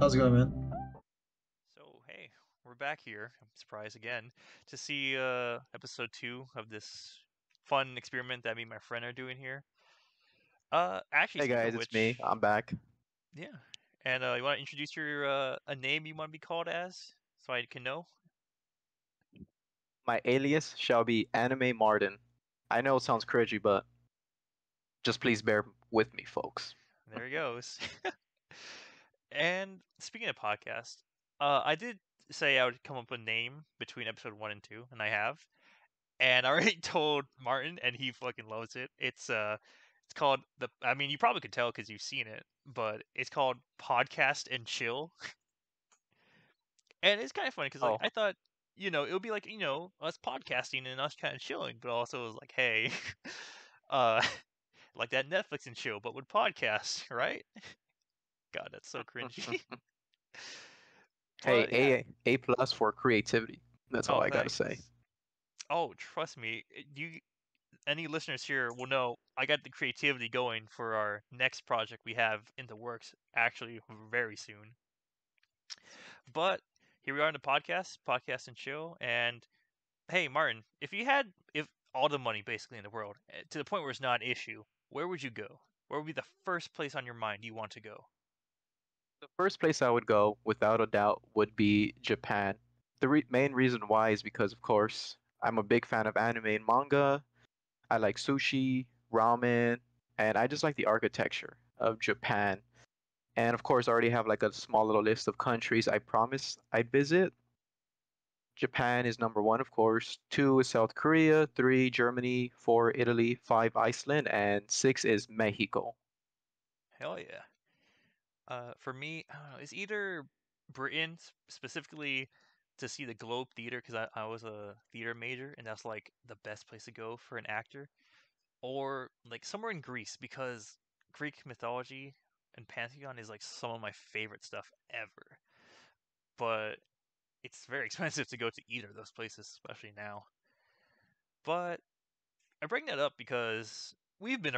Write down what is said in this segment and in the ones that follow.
How's it going, man? So, hey, we're back here. I'm surprised again to see episode 2 of this fun experiment that me and my friend are doing here. Actually, Hey speaking guys, of it's me. which, I'm back. yeah. And you want to introduce your a name you want to be called as so I can know? My alias shall be AnimeMartin. I know it sounds cringy, but just please bear with me, folks. There he goes. And speaking of podcast, I did say I would come up with a name between episode 1 and 2, and I have. And I already told Martin, and he fucking loves it. It's called the. I mean, you probably could tell because you've seen it, but it's called Podcast and Chill, and it's kind of funny because like Oh, I thought, it would be like us podcasting and us kind of chilling, but also it was like, hey, uh, like that Netflix and chill, but with podcasts, right? God, that's so cringy. hey, But yeah. A plus for creativity. That's all Oh, I gotta say. thanks. Oh, trust me, you any listeners here will know I got the creativity going for our next project we have in the works actually very soon. But here we are in the podcast and chill. And hey, Martin, if all the money basically in the world to the point where it's not an issue, where would you go? Where would be the first place on your mind you want to go? The first place I would go, without a doubt, would be Japan. The main reason why is because, of course, I'm a big fan of anime and manga. I like sushi, ramen, and I just like the architecture of Japan. And of course, I already have like a small little list of countries I promised I'd visit. Japan is number one, of course. Two is South Korea. Three, Germany. Four, Italy. Five, Iceland. And six is Mexico. Hell yeah. For me, I don't know, it's either Britain specifically to see the Globe Theater because I was a theater major and that's like the best place to go for an actor, or like somewhere in Greece because Greek mythology and pantheon is like some of my favorite stuff ever. But it's very expensive to go to either of those places, especially now. But I bring that up because we've been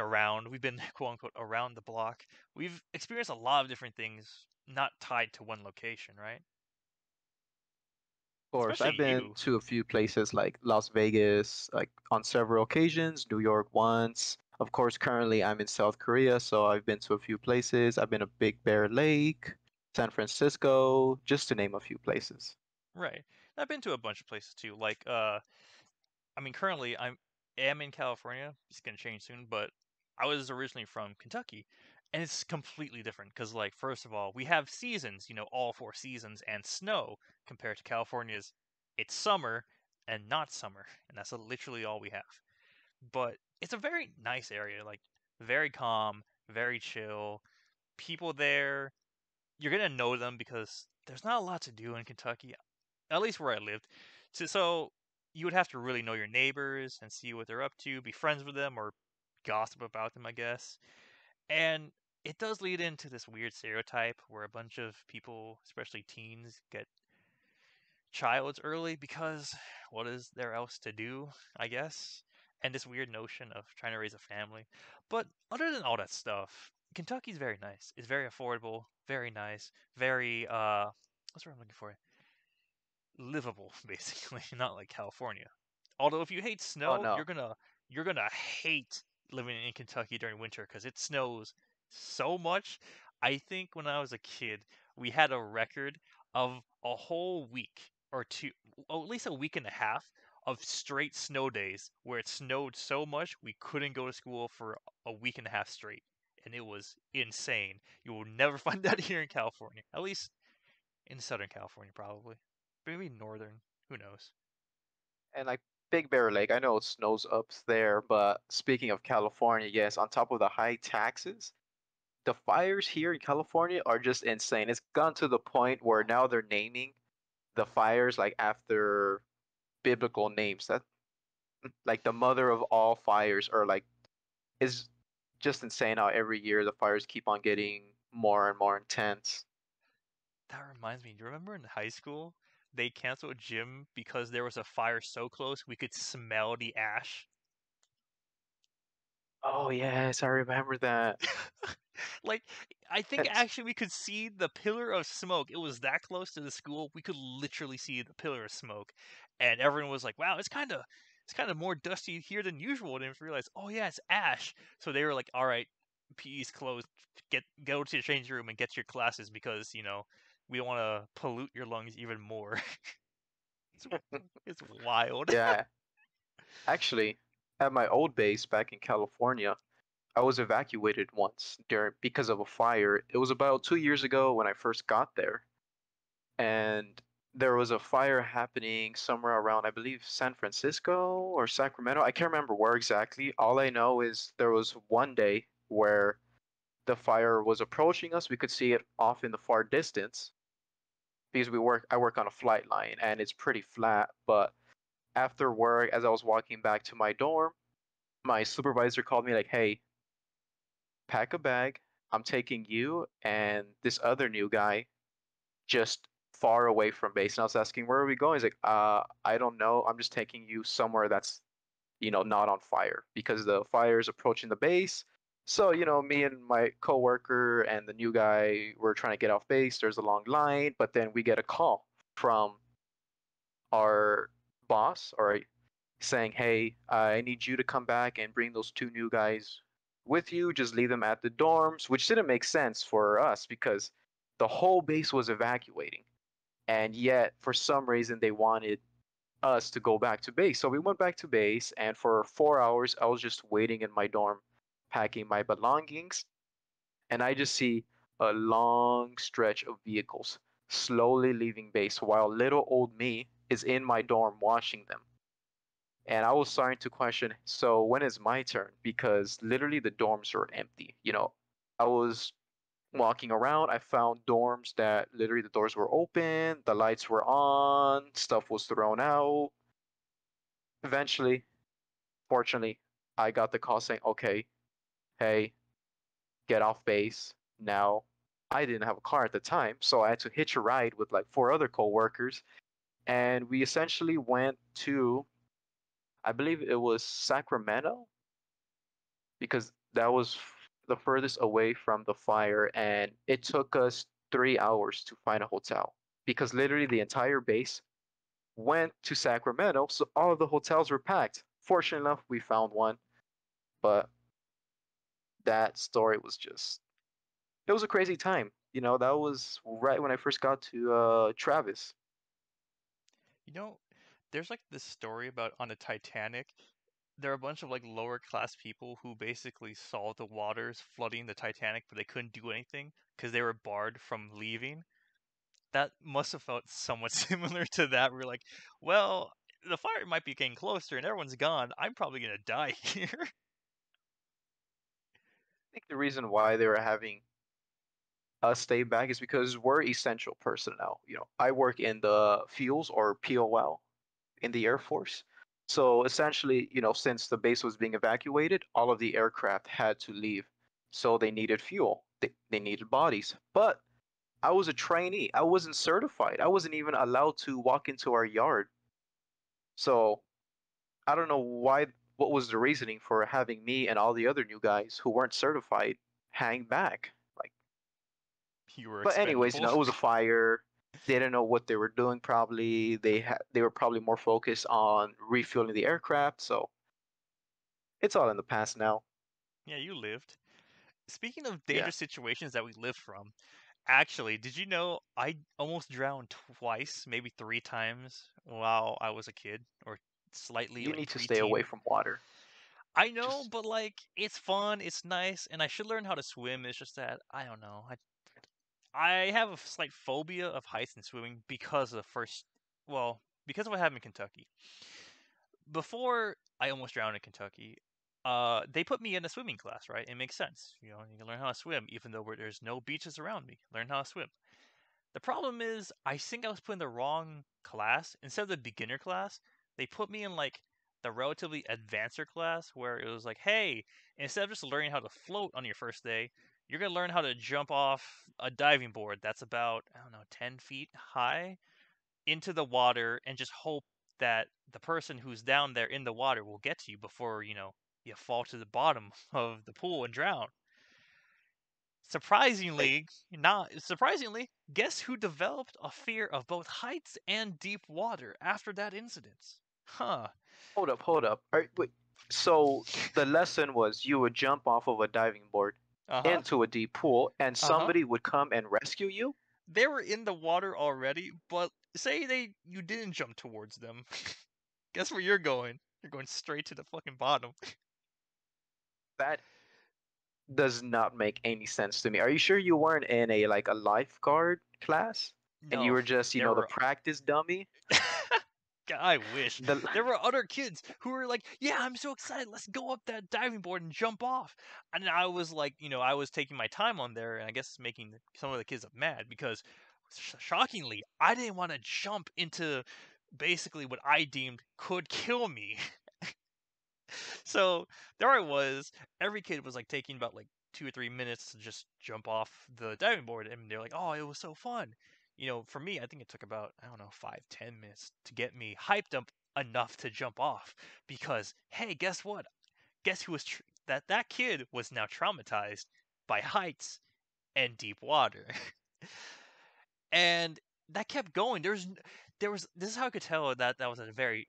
quote unquote around the block. We've experienced a lot of different things not tied to one location, right? Of course, Especially I've been you. to a few places like Las Vegas, like on several occasions, New York once. Of course, currently I'm in South Korea, so I've been to a few places. I've been to Big Bear Lake, San Francisco, just to name a few places. Right. I've been to a bunch of places too. Like I mean currently am in California. It's gonna change soon, but I was originally from Kentucky. And it's completely different because like first of all, we have seasons, all four seasons and snow compared to California's it's summer and not summer, and that's literally all we have. But it's a very nice area, like very calm, very chill. People there, you're gonna know them because there's not a lot to do in Kentucky, at least where I lived. So you would have to really know your neighbors and see what they're up to, be friends with them, or gossip about them, I guess. And it does lead into this weird stereotype where a bunch of people, especially teens, get childs early because what is there else to do, I guess? And this weird notion of trying to raise a family. But other than all that stuff, Kentucky's very nice. It's very affordable, very nice, very what's the word I'm looking for? Livable, basically, not like California. Although if you hate Oh snow, no. you're gonna hate living in Kentucky during winter because it snows so much. I think when I was a kid, we had a record of a whole week or two, or at least a week and a half of straight snow days where it snowed so much we couldn't go to school for a week and a half straight, and it was insane. You will never find that here in California, at least in Southern California, probably, maybe Northern. Who knows? And like Big Bear Lake, I know it snows up there, but speaking of California, yes, on top of the high taxes, the fires here in California are just insane. It's gone to the point where now they're naming the fires like after biblical names. That like the mother of all fires are like is just insane how every year the fires keep on getting more and more intense. That reminds me, do you remember in high school they canceled gym because there was a fire so close we could smell the ash? Oh yes, I remember that. Like, I think It's actually we could see the pillar of smoke. It was that close to the school. We could literally see the pillar of smoke, and everyone was like, "Wow, it's kind of more dusty here than usual." And then realized, "Oh yeah, it's ash." So they were like, "All right, PE's closed. Go to the change room and get to your classes because we don't want to pollute your lungs even more." it's, it's wild. yeah. Actually, at my old base back in California, I was evacuated once during because of a fire. It was about 2 years ago when I first got there, and there was a fire happening somewhere around, I believe, San Francisco or Sacramento. I can't remember where exactly. All I know is there was one day where the fire was approaching us. We could see it off in the far distance because I work on a flight line and it's pretty flat. But after work, as I was walking back to my dorm, my supervisor called me like, "Hey, pack a bag. I'm taking you and this other new guy just far away from base." And I was asking, "Where are we going?" He's like, I don't know. I'm just taking you somewhere that's, not on fire because the fire is approaching the base." So, me and my coworker and the new guy were trying to get off base. There's a long line, but then we get a call from our boss or saying, "Hey, I need you to come back and bring those two new guys with you. Just leave them at the dorms," which didn't make sense for us because the whole base was evacuating. And yet, for some reason, they wanted us to go back to base. So we went back to base, and for 4 hours, I was just waiting in my dorm, packing my belongings. And I just see a long stretch of vehicles slowly leaving base while little old me is in my dorm watching them. And I was starting to question, so when is my turn? Because literally the dorms were empty. I was walking around, I found dorms that literally the doors were open, the lights were on, stuff was thrown out. Eventually, fortunately, I got the call saying, "Okay, hey, get off base." Now, I didn't have a car at the time, so I had to hitch a ride with like four other coworkers, and we essentially went to, I believe it was Sacramento, because that was the furthest away from the fire, and it took us 3 hours to find a hotel because literally the entire base went to Sacramento, so all of the hotels were packed. Fortunate enough, we found one, but that story was just, it was a crazy time. That was right when I first got to Travis. You know, there's like this story about on the Titanic. There are a bunch of like lower class people who basically saw the waters flooding the Titanic, but they couldn't do anything because they were barred from leaving. That must have felt somewhat similar to that. We're like, well, the fire might be getting closer and everyone's gone. I'm probably gonna die here. I think the reason why they were having us stay back is because we're essential personnel. I work in the fuels or POL in the Air Force. So essentially, since the base was being evacuated, all of the aircraft had to leave. So they needed fuel, they needed bodies. But I was a trainee, I wasn't certified, I wasn't even allowed to walk into our yard. So I don't know what was the reasoning for having me and all the other new guys who weren't certified hang back. Like, You were but anyways, expendable. it was a fire. They didn't know what they were doing. Probably they were probably more focused on refueling the aircraft. So it's all in the past now. Yeah, you lived. Speaking of Yeah, dangerous situations that we lived from, actually, did you know I almost drowned twice, maybe three times while I was a kid, or slightly you like need to stay away preteen? from water. I know, Just but like it's fun, it's nice, and I should learn how to swim. It's just that I don't know. I have a slight phobia of heights and swimming because of well, because of what happened in Kentucky. Before I almost drowned in Kentucky, they put me in a swimming class, right? It makes sense. You can learn how to swim, even though there's no beaches around me. Learn how to swim. The problem is, I think I was put in the wrong class. Instead of the beginner class, they put me in like the relatively advanced class where it was like, hey, instead of just learning how to float on your first day, you're gonna learn how to jump off a diving board that's about, I don't know, 10 feet high into the water and just hope that the person who's down there in the water will get to you before, you fall to the bottom of the pool and drown. Surprisingly, guess who developed a fear of both heights and deep water after that incident? Huh. Hold up. Wait. So the lesson was you would jump off of a diving board Uh-huh. into a deep pool, and Uh-huh. somebody would come and rescue you? They were in the water already, but say you didn't jump towards them. Guess where you're going? You're going straight to the fucking bottom. That does not make any sense to me. Are you sure you weren't in a like a lifeguard class and you No, were just, there the were practice dummy? God, I wish. The There were other kids who were like, "Yeah, I'm so excited. Let's go up that diving board and jump off." And I was like, I was taking my time on there, and I guess making some of the kids mad because, shockingly, I didn't want to jump into basically what I deemed could kill me. So there I was. Every kid was like taking about like 2 or 3 minutes to just jump off the diving board, and they're like, "Oh, it was so fun." For me, I think it took about, I don't know, 5, 10 minutes to get me hyped up enough to jump off. Because hey, guess what? Guess who was that kid was now traumatized by heights and deep water, and that kept going. There was this is how I could tell that was a very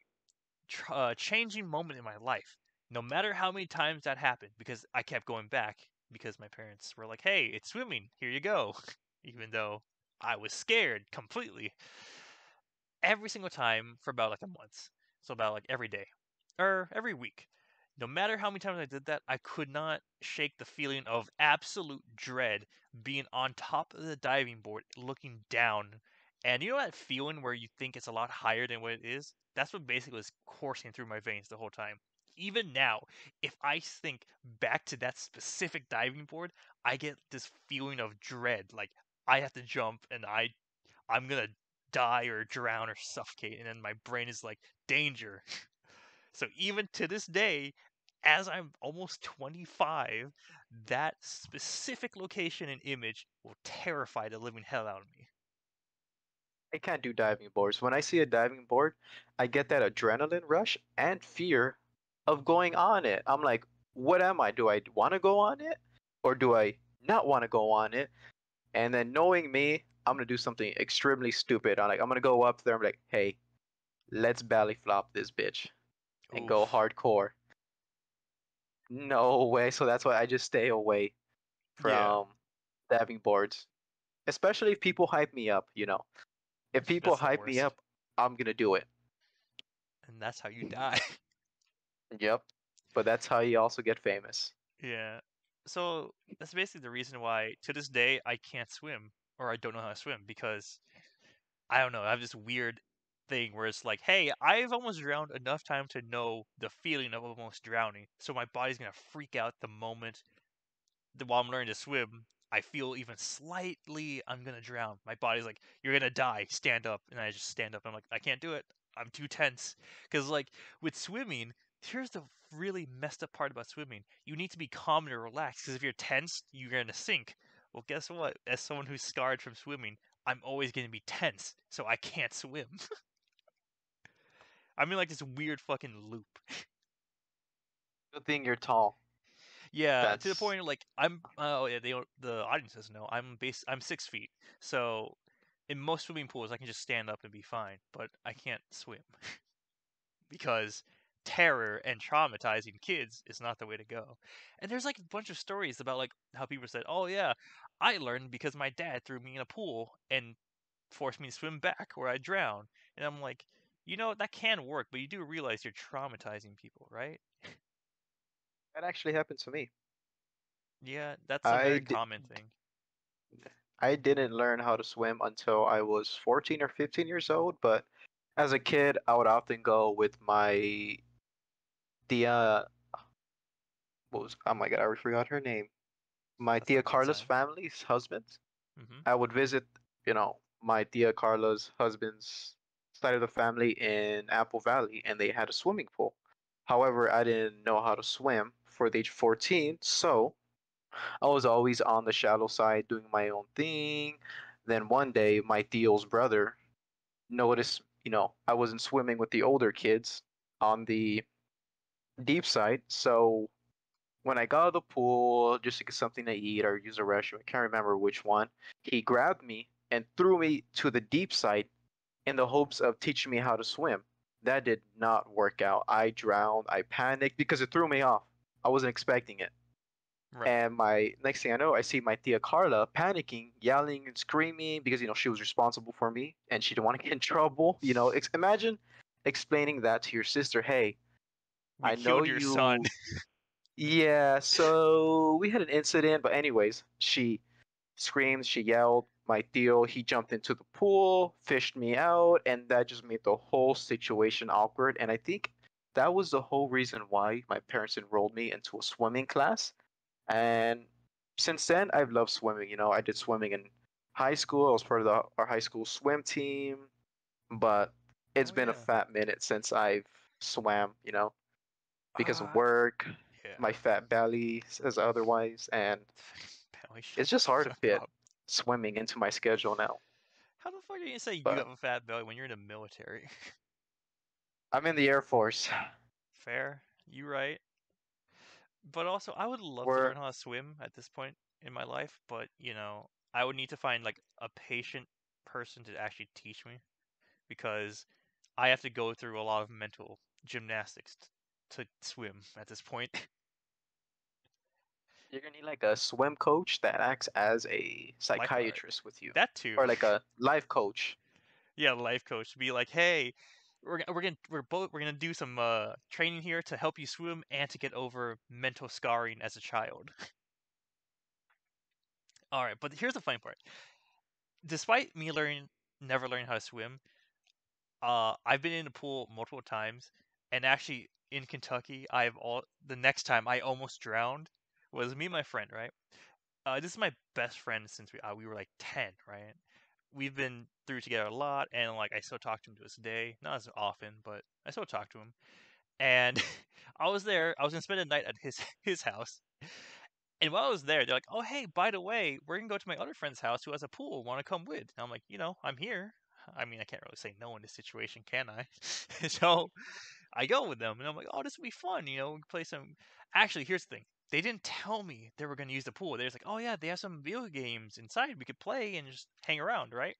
changing moment in my life. No matter how many times that happened, because I kept going back because my parents were like, "Hey, it's swimming. Here you go," even though I was scared completely. Every single time for about like a month, so about like every day or every week. No matter how many times I did that, I could not shake the feeling of absolute dread being on top of the diving board, looking down. And you know that feeling where you think it's a lot higher than what it is? That's what basically was coursing through my veins the whole time. Even now, if I think back to that specific diving board, I get this feeling of dread. Like I have to jump and I'm gonna die or drown or suffocate, and then my brain is like, danger. So even to this day, as I'm almost 25, that specific location and image will terrify the living hell out of me. I can't do diving boards. When I see a diving board, I get that adrenaline rush and fear of going on it. I'm like, what am I? Do I want to go on it? Or do I not want to go on it? And then knowing me, I'm gonna do something extremely stupid. I'm gonna go up there and be like, hey, let's belly flop this bitch and go Oof. hardcore. No way. So that's why I just stay away Yeah, from diving boards. Especially if people hype me up. If people that's the hype me worst. up, I'm gonna do it. And that's how you die. Yep. But that's how you also get famous. Yeah. So that's basically the reason why to this day I can't swim or I don't know how to swim because I don't know. I have this weird thing where it's like, hey, I've almost drowned enough time to know the feeling of almost drowning. So my body's gonna freak out the moment that while I'm learning to swim, I feel even slightly I'm gonna drown. My body's like, you're gonna die. Stand up, and I just stand up. I'm like, I can't do it. I'm too tense. Because like with swimming, here's the really messed up part about swimming. You need to be calm and relaxed. Because if you're tense, you're gonna sink. Well, guess what? As someone who's scarred from swimming, I'm always gonna be tense, so I can't swim. I'm in like this weird fucking loop. Good thing you're tall. Yeah, to the That's point like I'm. Oh yeah, the audience doesn't know. I'm 6 feet, so in most swimming pools I can just stand up and be fine, but I can't swim because terror and traumatizing kids is not the way to go. And there's like a bunch of stories about like how people said, "Oh yeah, I learned because my dad threw me in a pool and forced me to swim back or I drowned." And I'm like, that can work, but you do realize you're traumatizing people, right? that actually happened to me. Yeah, that's a I very di- common thing. I didn't learn how to swim until I was 14 or 15 years old, but as a kid, I would often go with my tia. What was? Oh my God, I already forgot her name. My That's a tia good Carla's sign. family's husband. Hmm. I would visit, my tia Carla's husband's side of the family in Apple Valley, and they had a swimming pool. However, I didn't know how to swim for the age 14, so I was always on the shallow side doing my own thing. Then one day, my tio's brother noticed, I wasn't swimming with the older kids on the deep side, so when I got out of the pool just to get something to eat or use a restroom, I can't remember which one, he grabbed me and threw me to the deep side in the hopes of teaching me how to swim. That did not work out. I drowned. I panicked because it threw me off. I wasn't expecting it. Right. And my next thing I know, I see my tia Carla panicking, yelling and screaming because she was responsible for me and she didn't want to get in trouble. Imagine explaining that to your sister. Hey, We I know killed your son. you. Yeah, so we had an incident, but anyways, she screamed, she yelled. My Theo, he jumped into the pool, fished me out, and that just made the whole situation awkward. And I think that was the whole reason why my parents enrolled me into a swimming class. And since then, I've loved swimming. I did swimming in high school. I was part of our high school swim team, but it's Oh been a yeah. fat minute since I've swam, because of Uh, work, yeah. my fat belly says otherwise, and Belly it's shut just hard the to fuck fit up. swimming into my schedule now. How the fuck are you gonna say you But have a fat belly when you're in the military? I'm in the Air Force. Fair. You right. But also, I would love to We're learn how to swim at this point in my life, but I would need to find like a patient person to actually teach me because I have to go through a lot of mental gymnastics to swim at this point. you're gonna need like a swim coach that acts as a Lifeguard. psychiatrist with you, That too. or like a life coach. Yeah, life coach to be like, hey, we're gonna do some training here to help you swim and to get over mental scarring as a child. All right, but here's the funny part. Despite me never learning how to swim, I've been in the pool multiple times, and actually in Kentucky, the next time I almost drowned was me and my friend, right? This is my best friend since we were like 10, right? We've been through together a lot, and like I still talk to him to this day, not as often, but I still talk to him. And I was there. I was gonna spend the night at his house, and while I was there, they're like, "Oh, hey, by the way, we're gonna go to my other friend's house who has a pool. Want to come with?" And I'm like, I'm here. I mean, I can't really say no in this situation, can I? So I go with them, and I'm like, "Oh, this will be fun. We can play some." Actually, here's the thing: they didn't tell me they were gonna use the pool. They're just like, "Oh yeah, they have some video games inside. We could play and just hang around, right?"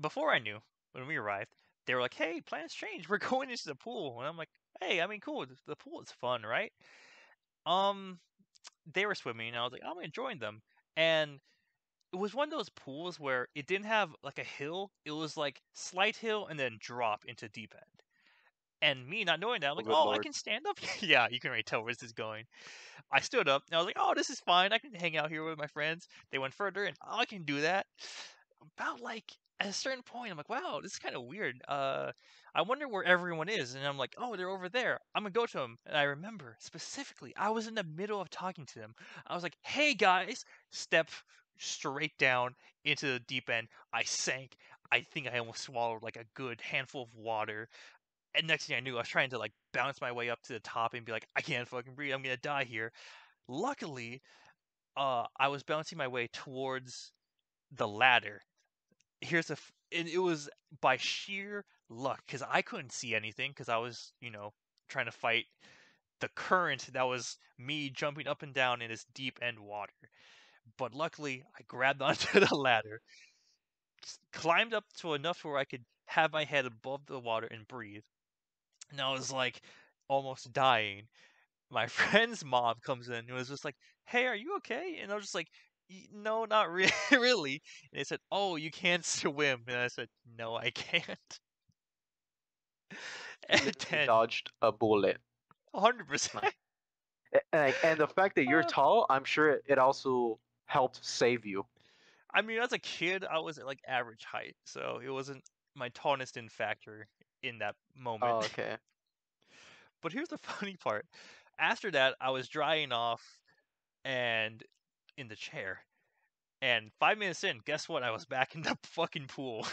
Before I knew, when we arrived, they were like, "Hey, plans changed. We're going into the pool." And I'm like, "Hey, I mean, cool. The pool is fun, right?" Um, they were swimming, and I was like, "I'm gonna join them." And it was one of those pools where it didn't have like a hill. It was like slight hill and then drop into deep end. And me not knowing that, I'm Oh, like, good "Oh, I lord. can stand up." Yeah, you can already tell where this is going. I stood up and I was like, "Oh, this is fine. I can hang out here with my friends." They went further, and oh, I can do that. About like at a certain point, I'm like, "Wow, this is kind of weird. I wonder where everyone is." And I'm like, "Oh, they're over there. I'm gonna go to them." And I remember specifically, I was in the middle of talking to them. I was like, "Hey guys!" Step straight down into the deep end. I sank. I think I almost swallowed like a good handful of water. And next thing I knew, I was trying to like bounce my way up to the top and be like, "I can't fucking breathe. I'm gonna die here." Luckily, I was bouncing my way towards the ladder. And it was by sheer luck because I couldn't see anything because I was, trying to fight the current that was me jumping up and down in this deep end water. But luckily, I grabbed onto the ladder, climbed up to enough where I could have my head above the water and breathe. And I was like almost dying. My friend's mom comes in and was just like, "Hey, are you okay?" And I was just like, No, not really." And they said, "Oh, you can't swim." And I said, "No, I can't." You And literally then dodged a bullet. 100%. Like, and the fact that you're Uh, tall, I'm sure it also helped save you. I mean, as a kid, I was at like average height, so it wasn't my tallness didn't factor in that moment. Oh, okay. But here's the funny part. After that, I was drying off and in the chair. And 5 minutes in, guess what? I was back in the fucking pool.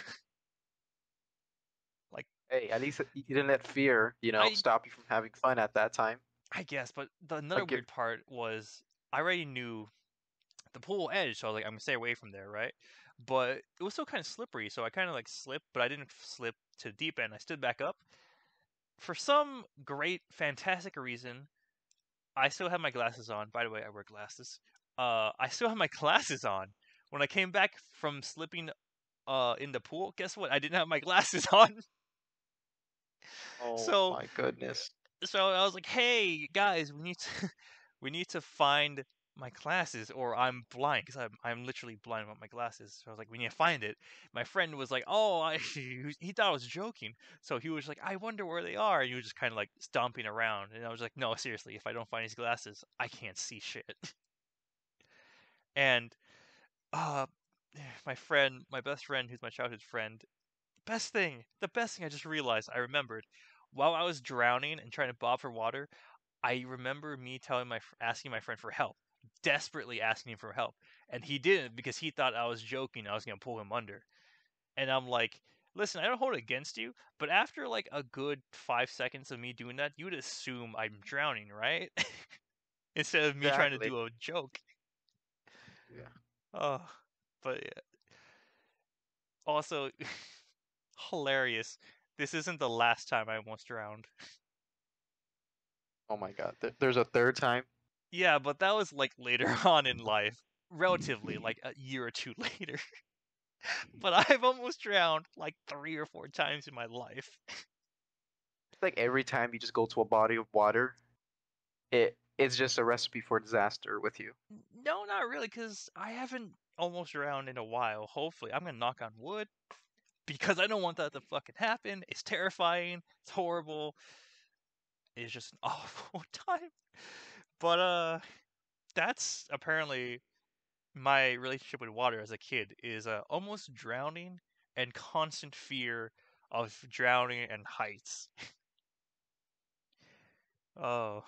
Like Hey, at least you didn't let fear, I stop you from having fun at that time. I guess, but another Like you're, weird part was I already knew the pool edge, so I was like, I'm gonna stay away from there, right? But it was still kind of slippery, so I kind of like slipped, but I didn't slip to the deep end. I stood back up. For some great, fantastic reason, I still have my glasses on. By the way, I wear glasses. I still have my glasses on. When I came back from slipping in the pool, guess what? I didn't have my glasses on. Oh so my goodness. so I was like, "Hey guys, we need to we need to find my glasses, or I'm blind because I'm literally blind without my glasses." So I was like, "We need to find it." My friend was like, "Oh, he thought I was joking." So he was like, "I wonder where they are." And he was just kind of like stomping around, and I was like, "No, seriously, if I don't find these glasses, I can't see shit." And uh, my best friend, who's my childhood friend, the best thing I just realized, I remembered, while I was drowning and trying to bob for water, I remember me asking my friend for help, desperately asking him for help, and he didn't because he thought I was joking. I was gonna pull him under, and I'm like, listen, I don't hold it against you, but after like a good 5 seconds of me doing that, you would assume I'm drowning, right? Instead of me trying to Exactly. do a joke. Yeah. Oh, but yeah. Also, hilarious. This isn't the last time I almost drowned. Oh my God. There's a third time. Yeah, but that was like later on in life, relatively, like a year or two later. But I've almost drowned like 3 or 4 times in my life. It's like every time you just go to a body of water, it's just a recipe for disaster with you. No, not really, because I haven't almost drowned in a while. Hopefully, I'm gonna knock on wood because I don't want that to fucking happen. It's terrifying. It's horrible. It's just an awful time. But that's apparently my relationship with water as a kid is almost drowning and constant fear of drowning and heights. Oh,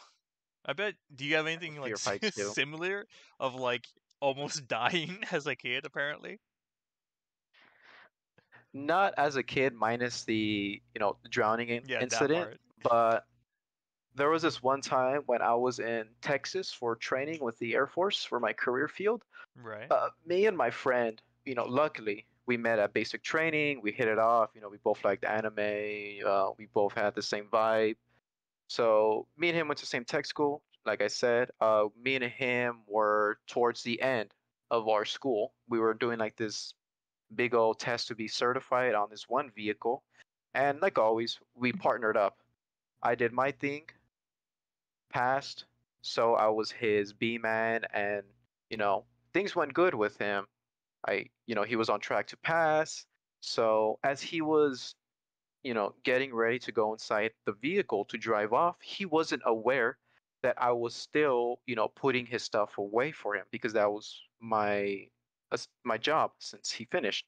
I bet. Do you have I have a anything fear like of heights too. similar of like almost dying as a kid? Apparently, Not as a kid, minus the drowning yeah, that incident, part. but there was this one time when I was in Texas for training with the Air Force for my career field. Right. Me and my friend, luckily we met at basic training. We hit it off. We both liked anime. We both had the same vibe. So me and him went to the same tech school. Like I said, me and him were towards the end of our school. We were doing like this big old test to be certified on this one vehicle. And like always, we partnered up. I did my thing, passed, so I was his B man, and you know, things went good with him. He was on track to pass. So as he was, getting ready to go inside the vehicle to drive off, he wasn't aware that I was still, putting his stuff away for him because that was my job since he finished.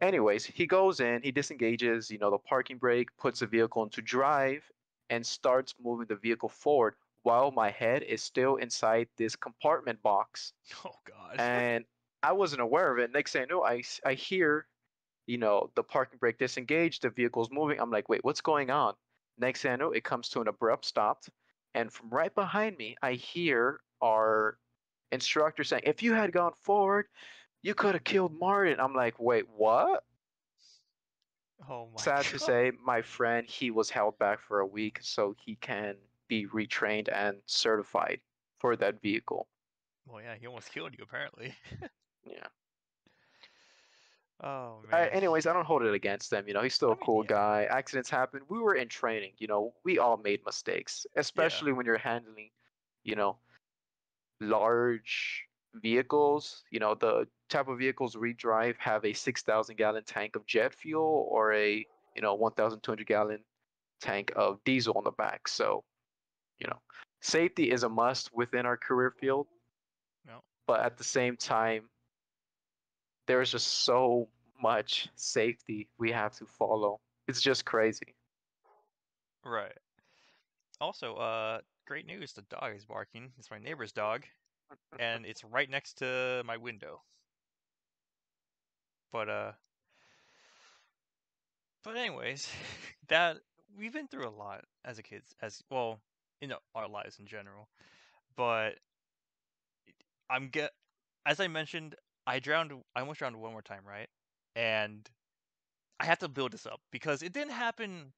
Anyways, he goes in, he disengages, the parking brake, puts the vehicle into drive, and starts moving the vehicle forward while my head is still inside this compartment box. Oh God. And I wasn't aware of it. Next thing I know, I hear, the parking brake disengaged, the vehicle's moving. I'm like, wait, what's going on? Next thing I know, it comes to an abrupt stop. And from right behind me, I hear our instructor saying, if you had gone forward, you could have killed Martin. I'm like, wait, what? Oh my Sad to God. say, my friend, he was held back for a week so he can be retrained and certified for that vehicle. Well, yeah, he almost killed you apparently. Yeah. Oh man. Anyways, I don't hold it against them. He's still I a mean, cool yeah, guy. Accidents happen. We were in training. We all made mistakes, yeah. especially when you're handling, you know, large vehicles. The type of vehicles we drive have a 6,000-gallon tank of jet fuel or a 1,200-gallon tank of diesel on the back. So, you know, safety is a must within our career field, No. but at the same time, there's just so much safety we have to follow. It's just crazy. Right. Also, great news. The dog is barking. It's my neighbor's dog, and it's right next to my window. But anyways, that we've been through a lot as a kids, as well, in our lives in general. But I'm get as I mentioned, I drowned. I almost drowned one more time, right? And I have to build this up because it didn't happen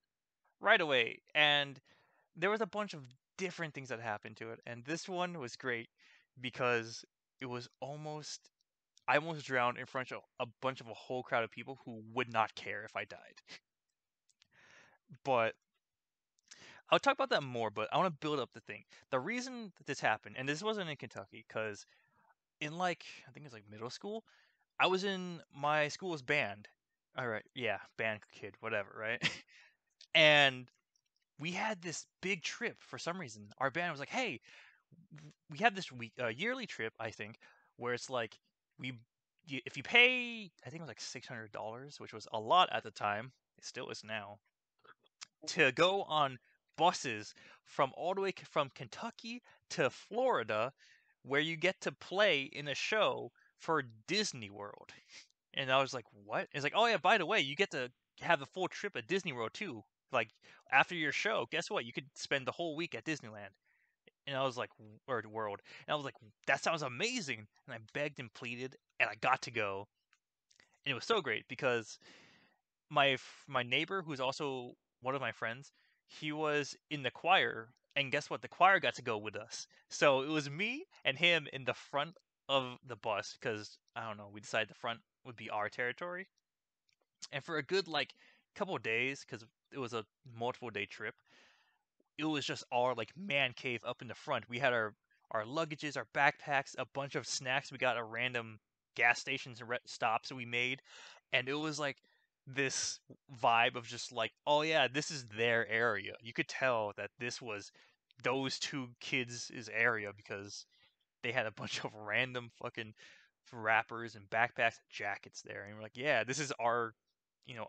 right away, and there was a bunch of different things that happened to it. And this one was great because it was almost I almost drowned in front of a bunch of a whole crowd of people who would not care if I died. But I'll talk about that more, but I want to build up the thing. The reason that this happened, and this wasn't in Kentucky, because in like I think it was like middle school, I was in my school's band. All right, yeah, band kid, whatever, right? And we had this big trip for some reason. Our band was like, "Hey, we have this yearly trip, I think, where it's like we if you pay, I think it was like $600, which was a lot at the time. It still is now, to go on buses from all the way from Kentucky to Florida, where you get to play in a show for Disney World." And I was like, "What?" It's like, "Oh yeah, by the way, you get to have the full trip at Disney World too. Like after your show, guess what? You could spend the whole week at Disneyland." And I was like, or World. And I was like, "That sounds amazing." And I begged and pleaded, and I got to go. And it was so great because my neighbor, who's also one of my friends, he was in the choir, and guess what? The choir got to go with us. So it was me and him in the front of the bus because I don't know. We decided the front would be our territory, and for a good like couple of days, because it was a multiple day trip, it was just our like man cave up in the front. We had our luggages, our backpacks, a bunch of snacks we got at random gas stations and stops we made, and it was like this vibe of just like, oh yeah, this is their area. You could tell that this was those two kids' area because they had a bunch of random fucking wrappers and backpacks and jackets there, and we're like, yeah, this is our,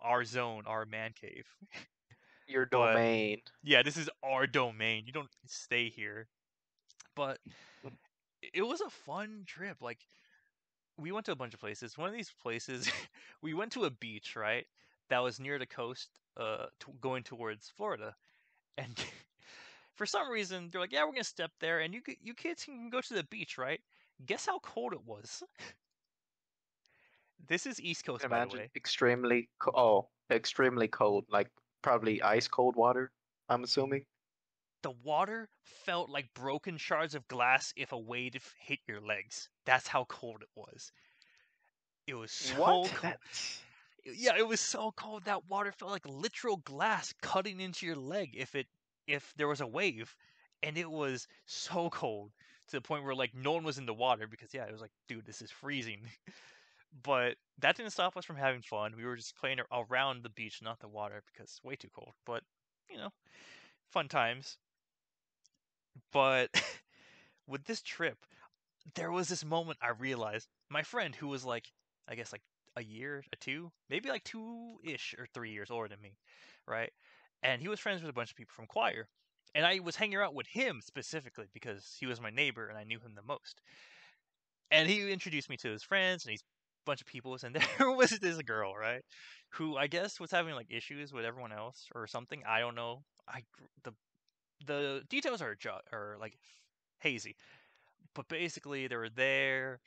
our zone, our man cave. Your But domain. yeah, this is our domain. You don't stay here. But it was a fun trip. Like we went to a bunch of places. One of these places, we went to a beach, right? That was near the coast, going towards Florida. And for some reason, they're like, "Yeah, we're gonna step there, and you kids can go to the beach, right?" Guess how cold it was. This is East I can Coast, by the imagine way. extremely cold, like probably ice cold water, I'm assuming. The water felt like broken shards of glass if a wave hit your legs. That's how cold it was. It was so What? cold. That's Yeah, it was so cold that water felt like literal glass cutting into your leg if there was a wave, and it was so cold to the point where like no one was in the water because yeah, it was like, dude, this is freezing. But that didn't stop us from having fun. We were just playing around the beach, not the water, because it's way too cold. But you know, fun times. But with this trip, there was this moment I realized my friend who was like, I guess like a year, a two, maybe like 2-ish or 3 years older than me, right? And he was friends with a bunch of people from choir. And I was hanging out with him specifically because he was my neighbor and I knew him the most. And he introduced me to his friends and he's a bunch of people. And there was this girl, right? Who I guess was having like issues with everyone else or something. I don't know. The the details are like hazy. But basically they were there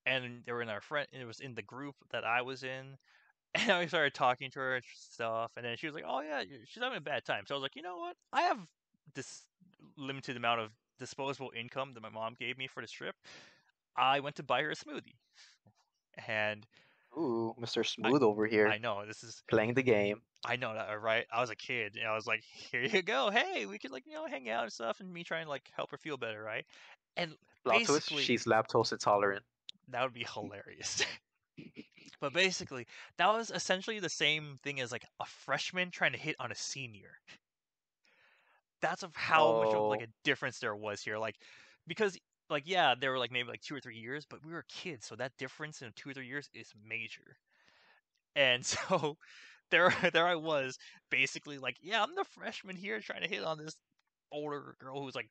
and they were in our friend. It was in the group that I was in, and I started talking to her and stuff. And then she was like, "Oh yeah, she's having a bad time." So I was like, "You know what? I have this limited amount of disposable income that my mom gave me for this trip. I went to buy her a smoothie, and ooh, Mr. I." Smooth over here I know this is. playing the game. I know that, right? I was a kid, and I was like, "Here you go. Hey, we could like hang out and stuff." And me trying to like help her feel better, right? And Plot twist, basically, she's lactose intolerant. that would be hilarious. But basically, that was essentially the same thing as like a freshman trying to hit on a senior. That's of how much of like Oh, a difference there was here. Like, because like yeah, there were like maybe like 2 or 3 years, but we were kids, so that difference in 2 or 3 years is major. And so there I was, basically like, yeah, I'm the freshman here trying to hit on this older girl who's like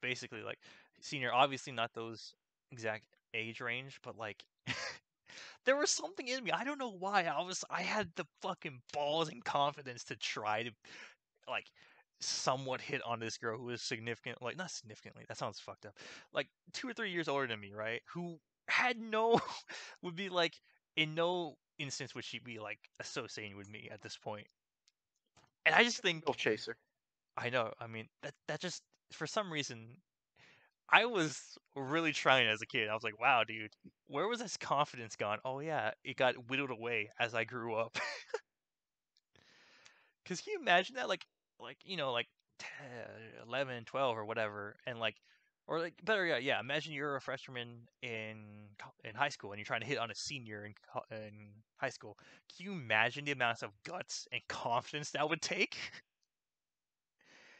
basically like senior. Obviously not those exact age range, but like there was something in me. I don't know why. I had the fucking balls and confidence to try to like somewhat hit on this girl who was significant, like not significantly. That sounds fucked up. Like 2 or 3 years older than me, right? Who had no would be like in no instance would she be like associating with me at this point. And I just think milk chaser. I know. I mean that just for some reason, I was really trying as a kid. I was like, wow, dude, where was this confidence gone? Oh, yeah, it got whittled away as I grew up. Because can you imagine that? Like 10, 11, 12, or whatever. And like, or like, better yet, yeah, imagine you're a freshman in high school and you're trying to hit on a senior in high school. Can you imagine the amounts of guts and confidence that would take?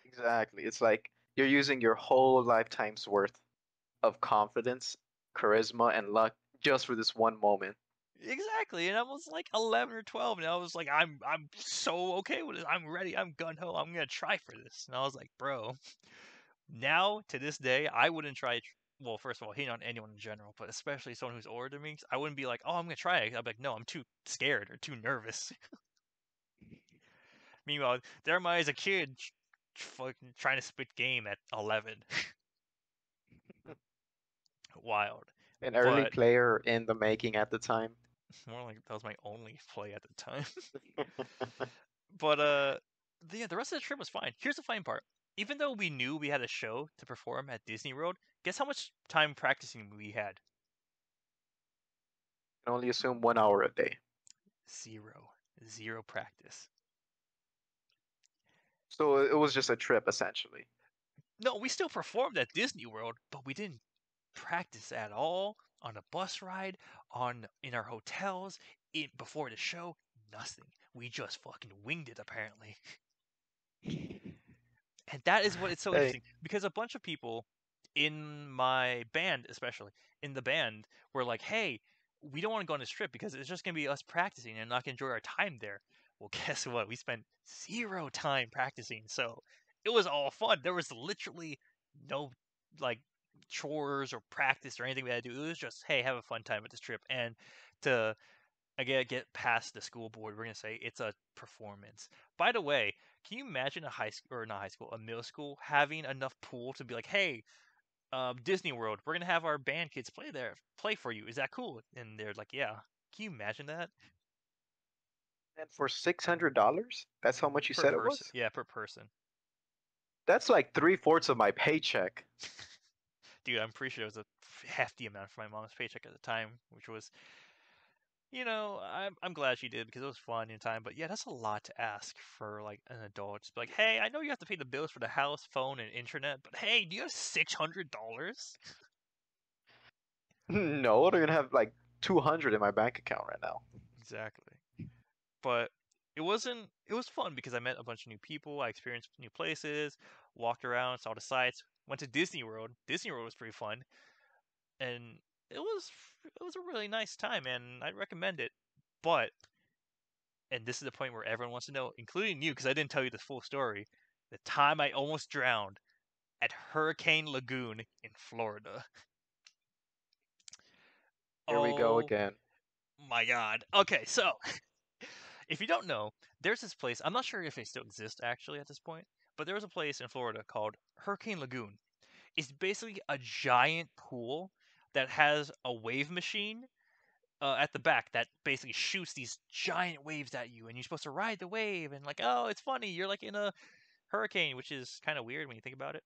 Exactly. It's like you're using your whole lifetime's worth of confidence, charisma, and luck just for this one moment. Exactly, and I was like 11 or 12, and I was like, I'm so okay with it. I'm ready. I'm gun ho. I'm gonna try for this. And I was like, bro, now to this day, I wouldn't try. Well, first of all, hitting on anyone in general, but especially someone who's older than me, I wouldn't be like, oh, I'm gonna try it. I'd be like, no, I'm too scared or too nervous. Meanwhile, there am I as a kid, fucking trying to spit game at 11. Wild, An early but player in the making at the time. more like that was my only play at the time. But yeah, the rest of the trip was fine. Here's the fine part. Even though we knew we had a show to perform at Disney World, guess how much time practicing we had? Can only assume 1 hour a day. Zero. Zero practice. So it was just a trip essentially. No, we still performed at Disney World, but we didn't practice at all on a bus ride, on in our hotels, before the show, nothing. We just fucking winged it apparently. And that is what it's so Hey, interesting because a bunch of people in my band, especially in the band, were like, "Hey, we don't want to go on this trip because it's just gonna be us practicing and not gonna enjoy our time there." Well, guess what? We spent zero time practicing, so it was all fun. There was literally no like chores or practice or anything we had to do. It was just, "Hey, have a fun time at this trip." And to again get past the school board, we're gonna say it's a performance. By the way, can you imagine a high school or not high school, a middle school having enough pool to be like, hey, Disney World, we're gonna have our band kids play there, play for you. Is that cool? And they're like, yeah. Can you imagine that and for $600, that's how much you per said it person? was? Yeah, per person. That's like three-fourths of my paycheck. Dude, I'm pretty sure it was a hefty amount for my mom's paycheck at the time, which was, I'm glad she did because it was fun in time. But yeah, that's a lot to ask for like an adult. Just be like, hey, I know you have to pay the bills for the house, phone, and internet, but hey, do you have $600? No, they're gonna have like 200 in my bank account right now. Exactly. But it wasn't. It was fun because I met a bunch of new people. I experienced new places, walked around, saw the sights. Went to Disney World. Disney World was pretty fun, and it was it was a really nice time, and I'd recommend it. But and this is the point where everyone wants to know, including you, because I didn't tell you the full story. The time I almost drowned at Hurricane Lagoon in Florida. Here we go Oh again. my god. Okay, so if you don't know, there's this place. I'm not sure if it still exists actually at this point, but there was a place in Florida called Hurricane Lagoon. It's basically a giant pool that has a wave machine at the back that basically shoots these giant waves at you, and you're supposed to ride the wave. And like, oh, it's funny. You're like in a hurricane, which is kind of weird when you think about it,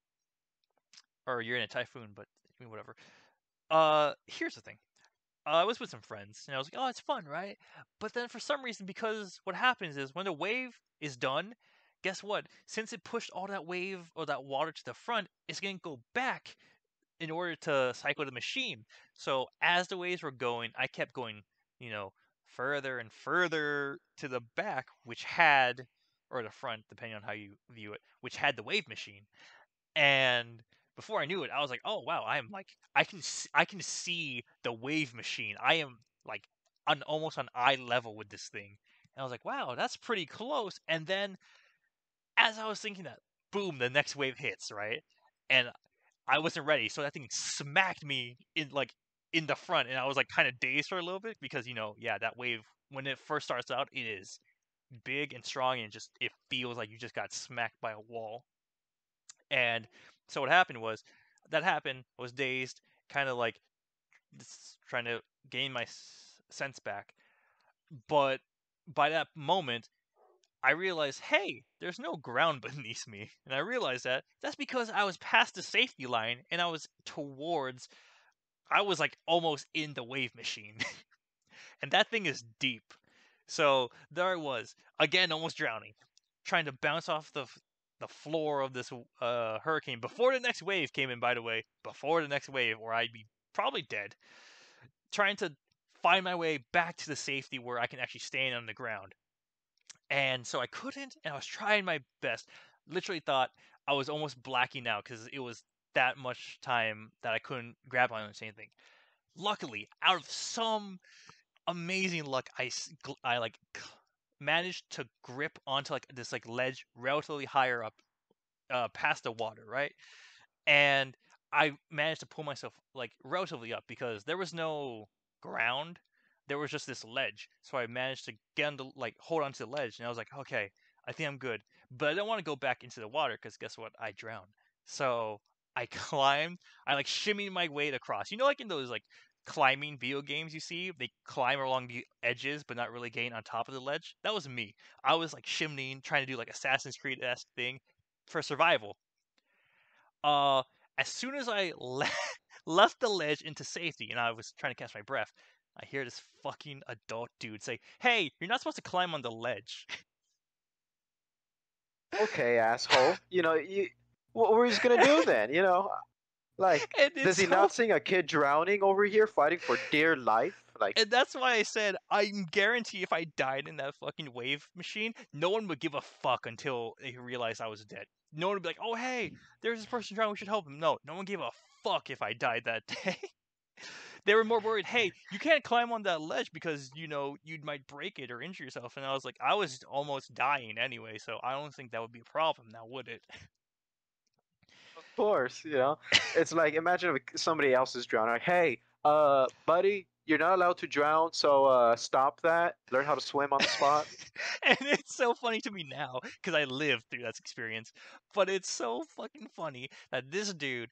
or you're in a typhoon. But I mean, whatever. Here's the thing. I was with some friends, and I was like, "Oh, it's fun, right?" But then for some reason, because what happens is when the wave is done, guess what? Since it pushed all that wave or that water to the front, it's gonna go back in order to cycle the machine. So as the waves were going, I kept going, you know, further and further to the back, which had, or the front, depending on how you view it, which had the wave machine. And before I knew it, I was like, "Oh wow, I am like I can see the wave machine. I am like on almost on eye level with this thing." And I was like, "Wow, that's pretty close." And then as I was thinking that, boom, the next wave hits, right? And I wasn't ready, so that thing smacked me in the front, and I was like kind of dazed for a little bit because yeah, that wave when it first starts out, it is big and strong, and just it feels like you just got smacked by a wall. And so what happened was that happened. I was dazed, kind of like trying to gain my sense back. But by that moment, I realized, hey, there's no ground beneath me. And I realized that's because I was past the safety line and I was like almost in the wave machine. And that thing is deep. So there I was, again, almost drowning, trying to bounce off the floor of this hurricane before the next wave came in, by the way, before the next wave, or I'd be probably dead, trying to find my way back to the safety where I can actually stand on the ground. And so I couldn't, and I was trying my best. Literally thought I was almost blacking out because it was that much time that I couldn't grab on anything. Luckily, out of some amazing luck, I like managed to grip onto like this like ledge relatively higher up, past the water, right? And I managed to pull myself like relatively up because there was no ground. There was just this ledge. So I managed to get on the like hold onto the ledge, and I was like, okay, I think I'm good. But I don't want to go back into the water because guess what? I drowned. So I climbed. I like shimmied my way across. You know, like in those like climbing video games you see, they climb along the edges but not really getting on top of the ledge. That was me. I was like shimmying, trying to do like Assassin's Creed-esque thing for survival. Uh, as soon as I left the ledge into safety and I was trying to catch my breath, I hear this fucking adult dude say, "Hey, you're not supposed to climb on the ledge." Okay, asshole. What were you gonna do then? Like, And does it's he so not see a kid drowning over here fighting for dear life? Like, and that's why I said I guarantee if I died in that fucking wave machine, no one would give a fuck until they realized I was dead. No one would be like, "Oh, hey, there's this person drowning, we should help him." No one gave a fuck if I died that day. They were more worried, hey, you can't climb on that ledge because, you might break it or injure yourself. And I was like, I was almost dying anyway, so I don't think that would be a problem now, would it? of course, it's like imagine if somebody else is drowning. Like, hey, buddy, you're not allowed to drown, so stop that. Learn how to swim on the spot. And it's so funny to me now because I lived through that experience. But it's so fucking funny that this dude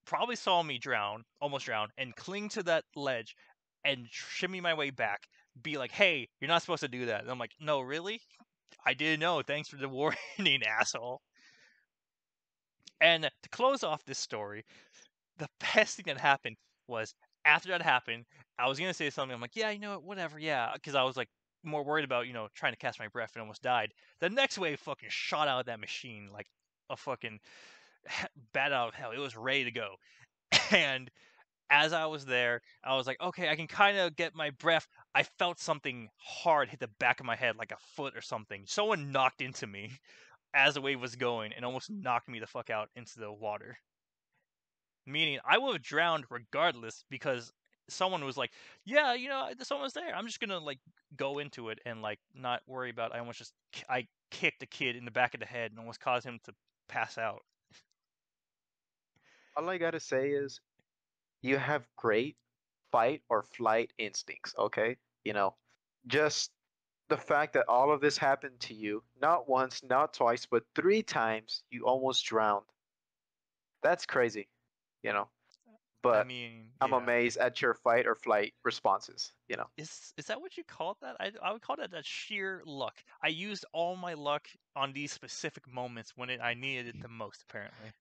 probably saw me drown, almost drown, and cling to that ledge and shimmy my way back. Be like, hey, you're not supposed to do that. And I'm like, no, really? I didn't know. Thanks for the warning, asshole. And to close off this story, the best thing that happened was after that happened, I was gonna say something. I'm like, yeah, you know what, whatever, yeah, because I was like more worried about trying to catch my breath and almost died. The next wave fucking shot out of that machine like a fucking bat out of hell. It was ready to go, and as I was there, I was like, okay, I can kind of get my breath. I felt something hard hit the back of my head, like a foot or something. Someone knocked into me as the wave was going and almost knocked me the fuck out into the water. Meaning I would have drowned regardless because someone was like, "Yeah, someone's there. I'm just gonna like go into it and like not worry about." I kicked a kid in the back of the head and almost caused him to pass out. All I gotta say is you have great fight or flight instincts, okay? You know, just the fact that all of this happened to you, not once, not twice, but three times, you almost drowned. That's crazy, you know. I But mean, I'm yeah. amazed at your fight or flight responses. Is that what you called that? I would call that sheer luck. I used all my luck on these specific moments when I needed it the most, apparently.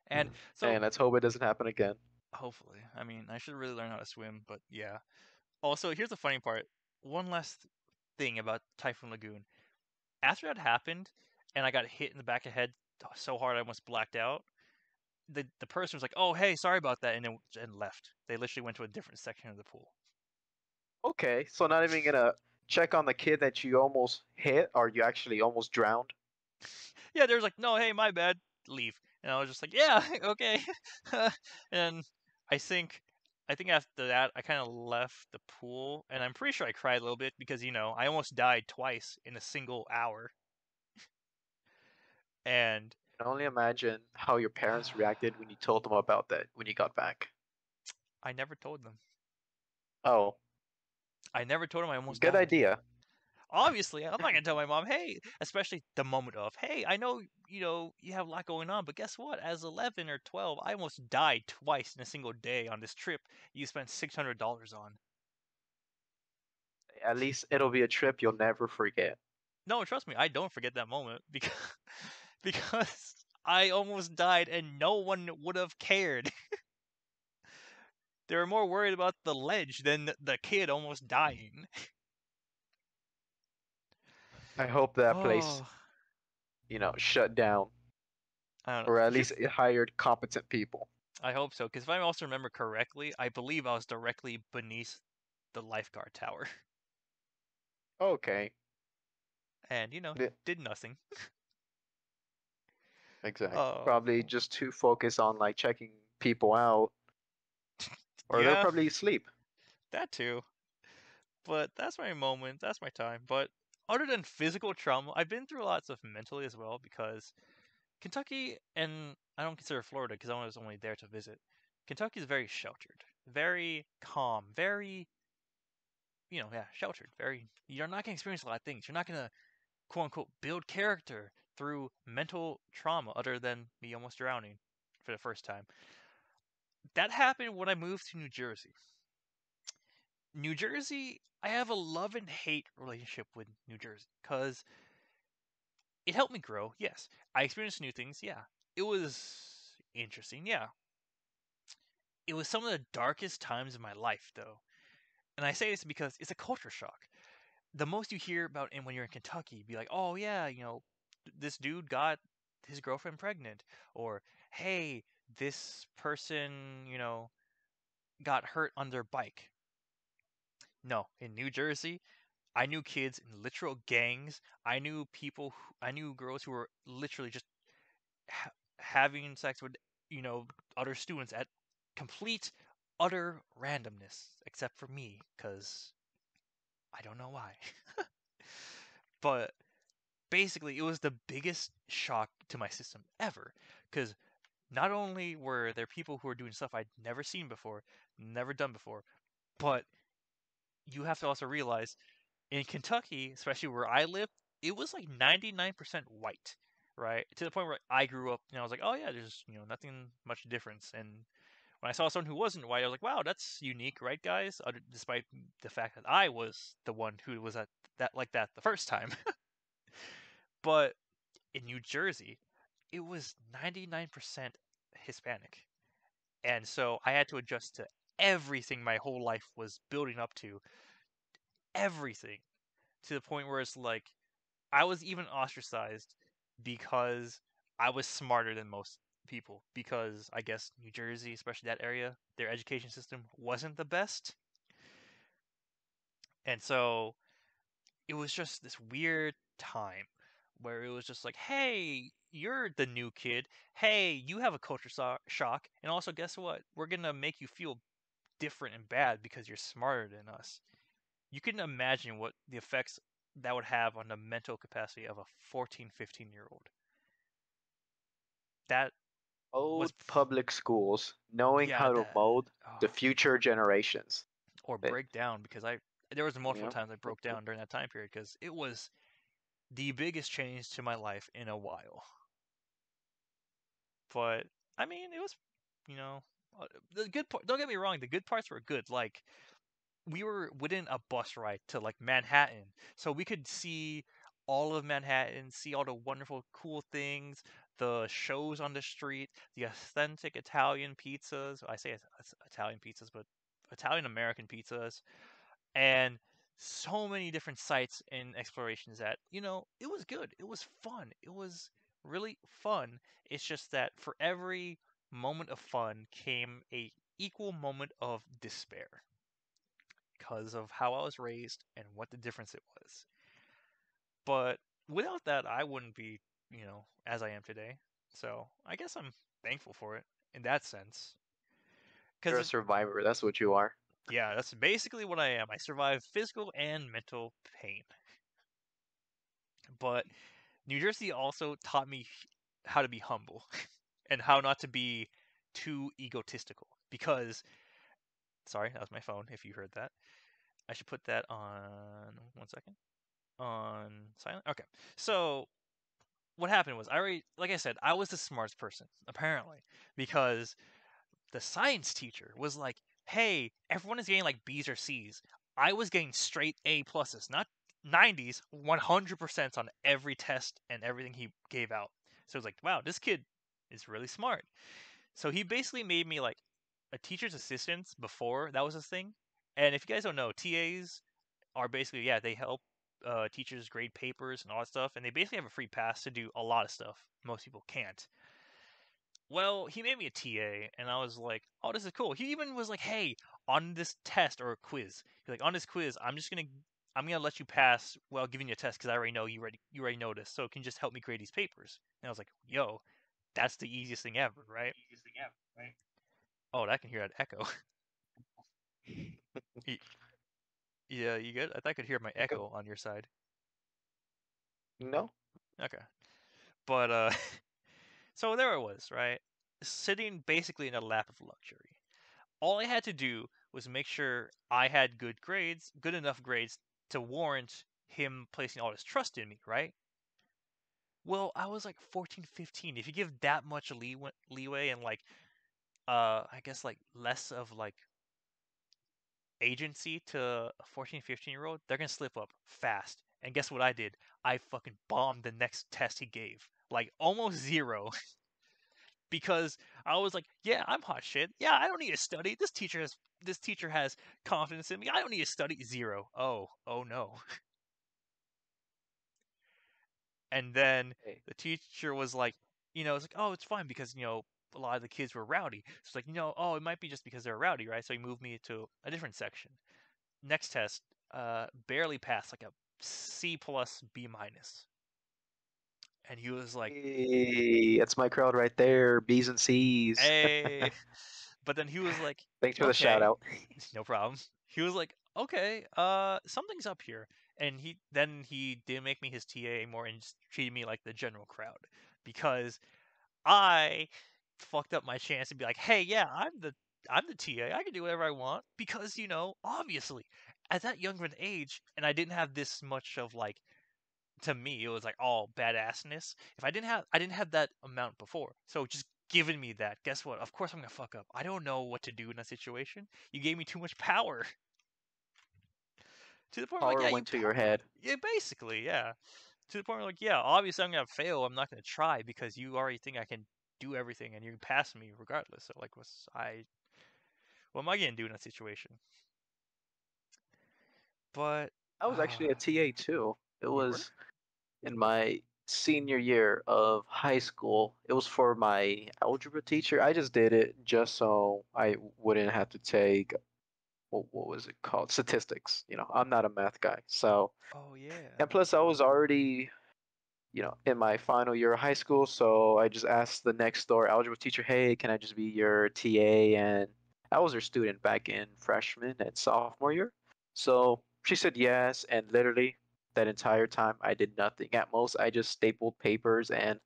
And so And let's hope it doesn't happen again. hopefully, I mean, I should really learn how to swim, but yeah. Also, here's the funny part. One last thing about Typhoon Lagoon. After that happened, and I got hit in the back of the head so hard I almost blacked out, the person was like, "Oh, hey, sorry about that," and left. They literally went to a different section of the pool. Okay, so not even gonna check on the kid that you almost hit or you actually almost drowned? Yeah, there was like, "No, hey, my bad, leave," and I was just like, "Yeah, okay," and I think. I think after that, I kind of left the pool, and I'm pretty sure I cried a little bit because I almost died twice in a single hour, and I can only imagine how your parents reacted when you told them about that when you got back. I never told them. Oh, I never told them I almost good died. idea. Obviously, I'm not gonna tell my mom, hey, especially the moment of, hey, I know, you have a lot going on, but guess what? As 11 or 12, I almost died twice in a single day on this trip you spent $600 on. At least it'll be a trip you'll never forget. No, trust me, I don't forget that moment because because I almost died and no one would have cared. They were more worried about the ledge than the kid almost dying. I hope that place, Oh, shut down, I don't know. or at least Here's it hired competent people. I hope so, because if I also remember correctly, I believe I was directly beneath the lifeguard tower, Okay, and yeah, did nothing. exactly. Probably Oh, just too focused on like checking people out, or they're yeah, probably asleep. that too. But that's my moment. That's my time. But other than physical trauma, I've been through lots of mentally as well because Kentucky, and I don't consider Florida because I was only there to visit. Kentucky is very sheltered, very calm, very, yeah, sheltered. Very, you're not going to experience a lot of things. You're not going to, quote unquote, build character through mental trauma other than me almost drowning for the first time. That happened when I moved to New Jersey. New Jersey, I have a love and hate relationship with New Jersey because it helped me grow. Yes, I experienced new things. Yeah, it was interesting. Yeah, it was some of the darkest times of my life, though. And I say this because it's a culture shock. The most you hear about when you're in Kentucky, be like, oh, yeah, this dude got his girlfriend pregnant. Or, hey, this person, got hurt on their bike. No, in New Jersey, I knew kids in literal gangs. I knew girls who were literally just having sex with, you know, other students at complete, utter randomness, except for me, because I don't know why. But basically, it was the biggest shock to my system ever, because not only were there people who were doing stuff I'd never seen before, never done before, but you have to also realize in Kentucky, especially where I live, it was like 99% white, right? To the point where I grew up, I was like, oh yeah, there's nothing much difference. And when I saw someone who wasn't white, I was like, wow, that's unique, right, guys? Despite the fact that I was the one who was at that like that the first time. But in New Jersey, it was 99% Hispanic, and so I had to adjust to everything my whole life was building up to, everything, to the point where it's like I was even ostracized because I was smarter than most people because I guess New Jersey, especially that area, their education system wasn't the best. And so it was just this weird time where it was just like, hey, you're the new kid. Hey, you have a culture shock. And also, guess what? We're going to make you feel different and bad because you're smarter than us. You can imagine what the effects that would have on the mental capacity of a 14, 15-year-old. That was, Old public schools knowing yeah, how to that, mold the oh, future generations. or They, break down because there was multiple yeah, times I broke down during that time period because it was the biggest change to my life in a while. But I mean, it was, you know, the good part. Don't get me wrong, the good parts were good. Like we were within a bus ride to like Manhattan, so we could see all of Manhattan, see all the wonderful, cool things, the shows on the street, the authentic Italian pizzas. I say Italian pizzas, but Italian American pizzas, and so many different sites and explorations that it was good, it was fun, it was really fun. It's just that for every moment of fun came a equal moment of despair because of how I was raised and what the difference it was. But without that, I wouldn't be as I am today. So I guess I'm thankful for it in that sense, you're because a survivor. That's what you are. yeah, that's basically what I am. I survived physical and mental pain. But New Jersey also taught me how to be humble and how not to be too egotistical. Because, sorry, that was my phone. If you heard that, I should put that on 1 second on silent. Okay, so what happened was like I said, I was the smartest person apparently because the science teacher was like, "Hey, everyone is getting like B's or C's." I was getting straight A pluses, not 90s, 100% on every test and everything he gave out. So it's like, wow, this kid is really smart. So he basically made me like a teacher's assistant before that was a thing. And if you guys don't know, TAs are basically, yeah, they help teachers grade papers and all that stuff, and they basically have a free pass to do a lot of stuff most people can't. Well, he made me a TA, and I was like, oh, this is cool. He even was like, hey, on this test or a quiz, he's like, on this quiz, I'm gonna let you pass while giving you a test because I already know you already know this, so can you just help me grade these papers? And I was like, yo, that's the easiest thing ever, right? Oh, I can hear that echo. Yeah, you good? I thought I could hear my Okay. echo on your side. No. Okay, but so there it was, right? Sitting basically in a lap of luxury. All I had to do was make sure I had good grades, good enough grades to warrant him placing all his trust in me, right? Well, I was like 14, 15. If you give that much leeway and like I guess like less of like agency to a 14, 15-year-old, they're going to slip up fast. And guess what I did? I fucking bombed the next test he gave. Like almost zero. Because I was like, yeah, I'm hot shit. Yeah, I don't need to study. This teacher has confidence in me. I don't need to study. Zero. Oh no. And then Hey. the teacher was like, it's like, oh, it's fine because a lot of the kids were rowdy. So it's like, oh, it might be just because they're rowdy, right? So he moved me to a different section. Next test, barely passed, like a C plus B minus. And he was like, Hey, that's my crowd right there. B's and C's. hey. But then he was like, Thanks for the shout okay, out. no problem. He was like, okay, something's up here. And he didn't make me his TA anymore and just treated me like the general crowd because I fucked up my chance to be like, hey, yeah, I'm the TA. I can do whatever I want because obviously at that young of an age, and I didn't have this much of like, to me it was like all badassness. If I didn't have that amount before, so just giving me that, guess what, of course I'm gonna fuck up. I don't know what to do in that situation. You gave me too much power to the point where like, Power yeah, you went to your head. yeah, basically, yeah, to the point where like, yeah, obviously I'm gonna fail. I'm not gonna try because you already think I can do everything and you pass me regardless. So like, what am I gonna do in that situation? But I was actually a TA too. It you were? was in my senior year of high school. It was for my algebra teacher. I just did it just so I wouldn't have to take what was it called? Statistics. I'm not a math guy. So, Oh yeah. and plus I was already, in my final year of high school, so I just asked the next door algebra teacher, "Hey, can I just be your TA?" And I was her student back in freshman and sophomore year. So she said yes, and literally that entire time I did nothing. At most, I just stapled papers and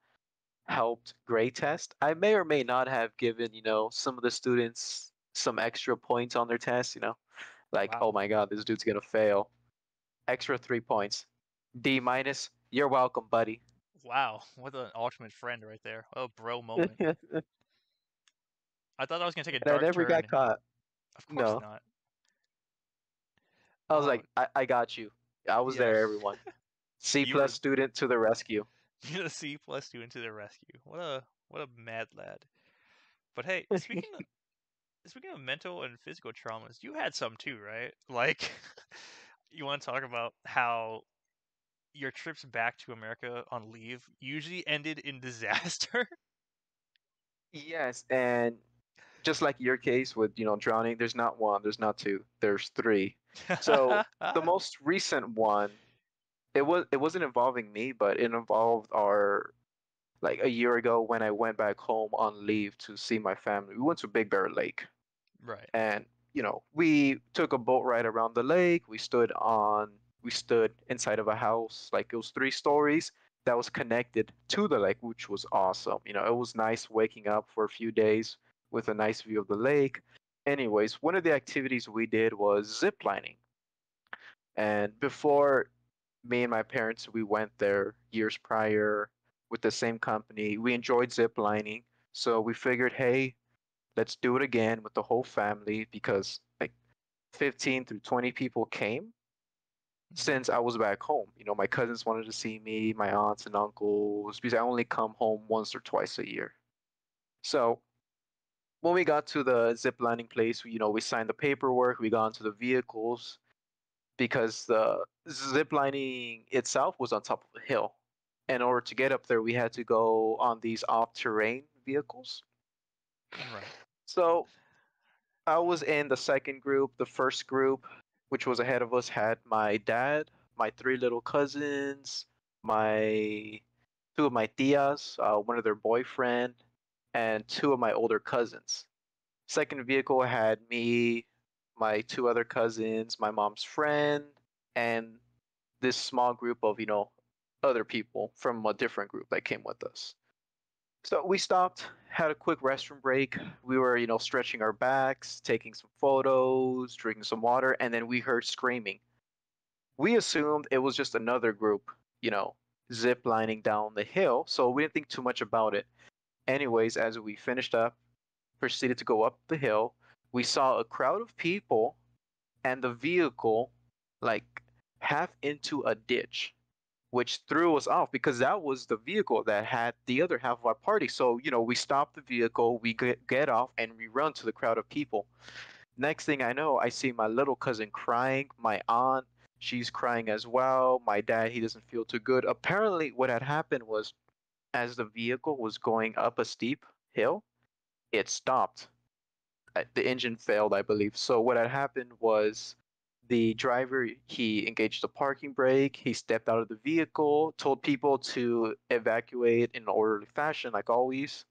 helped grade test. I may or may not have given, some of the students some extra points on their test, like, oh Wow. my God, this dude's gonna fail. Extra 3 points. D minus, you're welcome, buddy. Wow, what an ultimate friend right there. What a bro moment. And I thought I was gonna take a I dark never got turn. caught. Of course No. not. I was Oh like, I got you. I was yeah, there, everyone. C you were plus student to the rescue. you're the C plus student to the rescue. What a mad lad. But hey, speaking of mental and physical traumas, you had some too, right? Like, you want to talk about how your trips back to America on leave usually ended in disaster? Yes, and just like your case with, drowning, there's not one, there's not two, there's three. So the most recent one, it wasn't involving me, but it involved our like a year ago when I went back home on leave to see my family. We went to Big Bear Lake. Right. And we took a boat ride around the lake. We stood inside of a house, like it was 3 stories that was connected to the lake, which was awesome. It was nice waking up for a few days with a nice view of the lake. Anyways, one of the activities we did was zip lining. And before me and my parents, we went there years prior with the same company. We enjoyed zip lining, so we figured, hey, let's do it again with the whole family because like 15 through 20 people came. Mhm. since I was back home. My cousins wanted to see me, my aunts and uncles, because I only come home once or twice a year. So when we got to the zip lining place, we signed the paperwork, we got into the vehicles because the zip lining itself was on top of a hill. In order to get up there, we had to go on these off-terrain vehicles. Right. So I was in the second group. The first group, which was ahead of us, had my dad, my three little cousins, my two of my tias, one of their boyfriend, and two of my older cousins. Second vehicle had me, my two other cousins, my mom's friend, and this small group of, other people from a different group that came with us. So we stopped, had a quick restroom break. We were, stretching our backs, taking some photos, drinking some water, and then we heard screaming. We assumed it was just another group, you know, zip lining down the hill, so we didn't think too much about it. Anyways, as we finished up, proceeded to go up the hill, we saw a crowd of people and the vehicle like half into a ditch, which threw us off because that was the vehicle that had the other half of our party. So, we stop the vehicle, we get off, and we run to the crowd of people. Next thing I know, I see my little cousin crying, my aunt, she's crying as well. My dad, he doesn't feel too good. Apparently, what had happened was as the vehicle was going up a steep hill, it stopped. The engine failed, I believe. So what had happened was the driver, he engaged the parking brake, he stepped out of the vehicle, told people to evacuate in an orderly fashion, like always,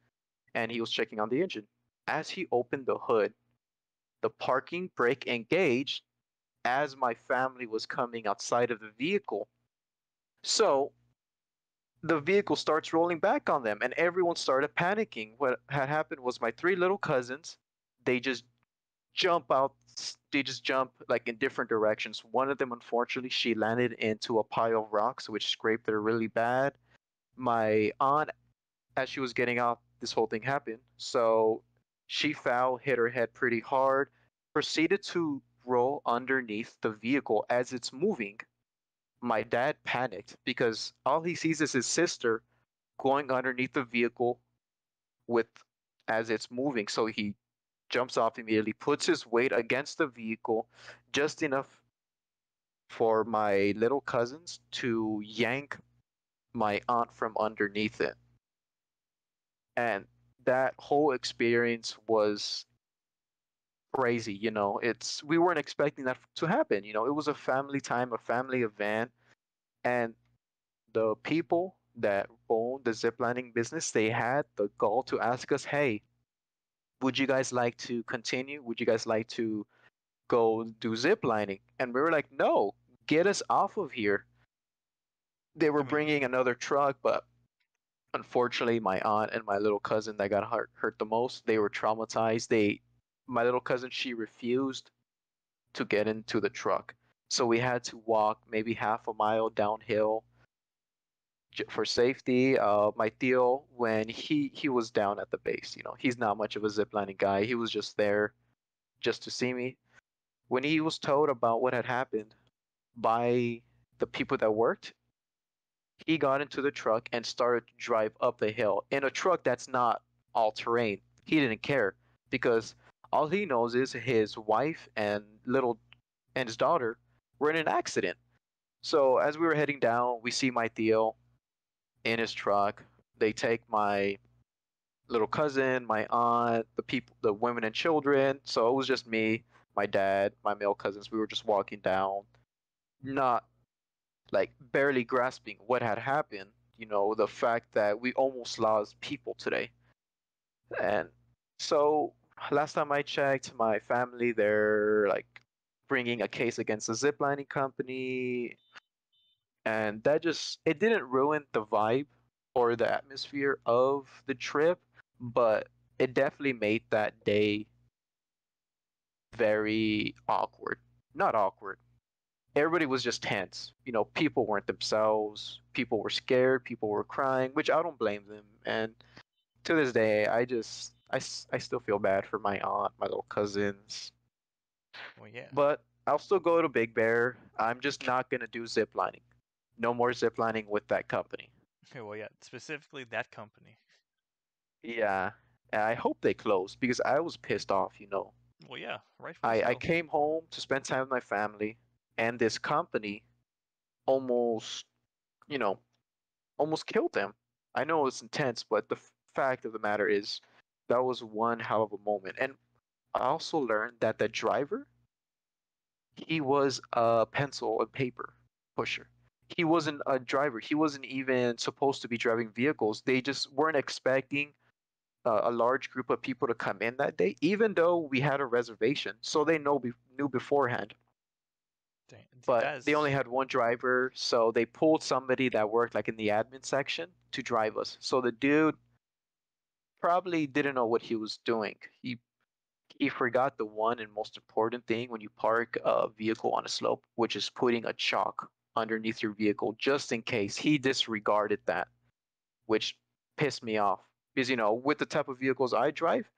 and he was checking on the engine. As he opened the hood, the parking brake engaged as my family was coming outside of the vehicle. So the vehicle starts rolling back on them, and everyone started panicking. What had happened was my three little cousins, they just jump out. They just jump like in different directions. One of them, unfortunately, she landed into a pile of rocks, which scraped her really bad. My aunt, as she was getting out, this whole thing happened. So she fell, hit her head pretty hard, proceeded to roll underneath the vehicle as it's moving. My dad panicked because all he sees is his sister going underneath the vehicle with as it's moving. So he jumps off immediately, puts his weight against the vehicle just enough for my little cousins to yank my aunt from underneath it. And that whole experience was crazy, It's we weren't expecting that to happen, It was a family time, a family event, and the people that owned the ziplining business, they had the gall to ask us, "Hey, would you guys like to continue? Would you guys like to go do zip lining?" And we were like, "No, get us off of here." They were I mean, bringing another truck, but unfortunately, my aunt and my little cousin that got hurt the most, they were traumatized. My little cousin, she refused to get into the truck, so we had to walk maybe half a mile downhill for safety. My Theo, when he was down at the base, he's not much of a ziplining guy. He was just there just to see me. When he was told about what had happened by the people that worked, he got into the truck and started to drive up the hill in a truck that's not all terrain. He didn't care because all he knows is his wife and his daughter were in an accident. So as we were heading down, we see my Theo in his truck. They take my little cousin, my aunt, the people, the women and children. So it was just me, my dad, my male cousins. We were just walking down, not like barely grasping what had happened. The fact that we almost lost people today. And so last time I checked, my family, they're like bringing a case against the ziplining company. And that just, it didn't ruin the vibe or the atmosphere of the trip, but it definitely made that day very awkward. Not awkward. Everybody was just tense. People weren't themselves. People were scared. People were crying, which I don't blame them. And to this day, I still feel bad for my aunt, my little cousins. well, yeah. But I'll still go to Big Bear. I'm just not gonna do zip lining. No more zip lining with that company. Okay, well, yeah, specifically that company. Yeah, and I hope they close because I was pissed off. Well, yeah, rightfully I so. came home to spend time with my family, and this company almost, you know, almost killed them. I know it's intense, but the fact of the matter is that was one hell of a moment. And I also learned that the driver, he was a pencil and paper pusher. He wasn't a driver. He wasn't even supposed to be driving vehicles. They just weren't expecting a large group of people to come in that day, even though we had a reservation. So they knew beforehand. Dang, But that they only is had one driver, so they pulled somebody that worked like in the admin section to drive us. So the dude probably didn't know what he was doing. He forgot the one and most important thing when you park a vehicle on a slope, which is putting a chalk underneath your vehicle just in case. He disregarded that, which pissed me off because with the type of vehicles I drive,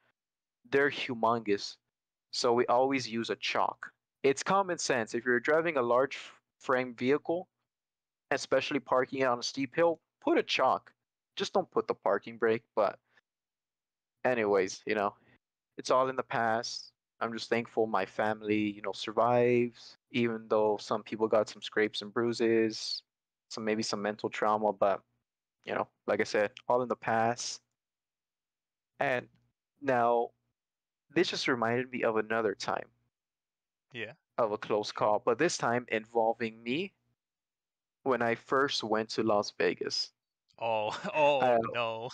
they're humongous. So we always use a chalk. It's common sense. If you're driving a large frame vehicle, especially parking it on a steep hill, put a chalk. Just don't put the parking brake. But anyways, it's all in the past. I'm just thankful my family, survives, even though some people got some scrapes and bruises, maybe some mental trauma, but like I said, all in the past. And now this just reminded me of another time yeah. of a close call, but this time involving me when I first went to Las Vegas. Oh, oh Uh, no.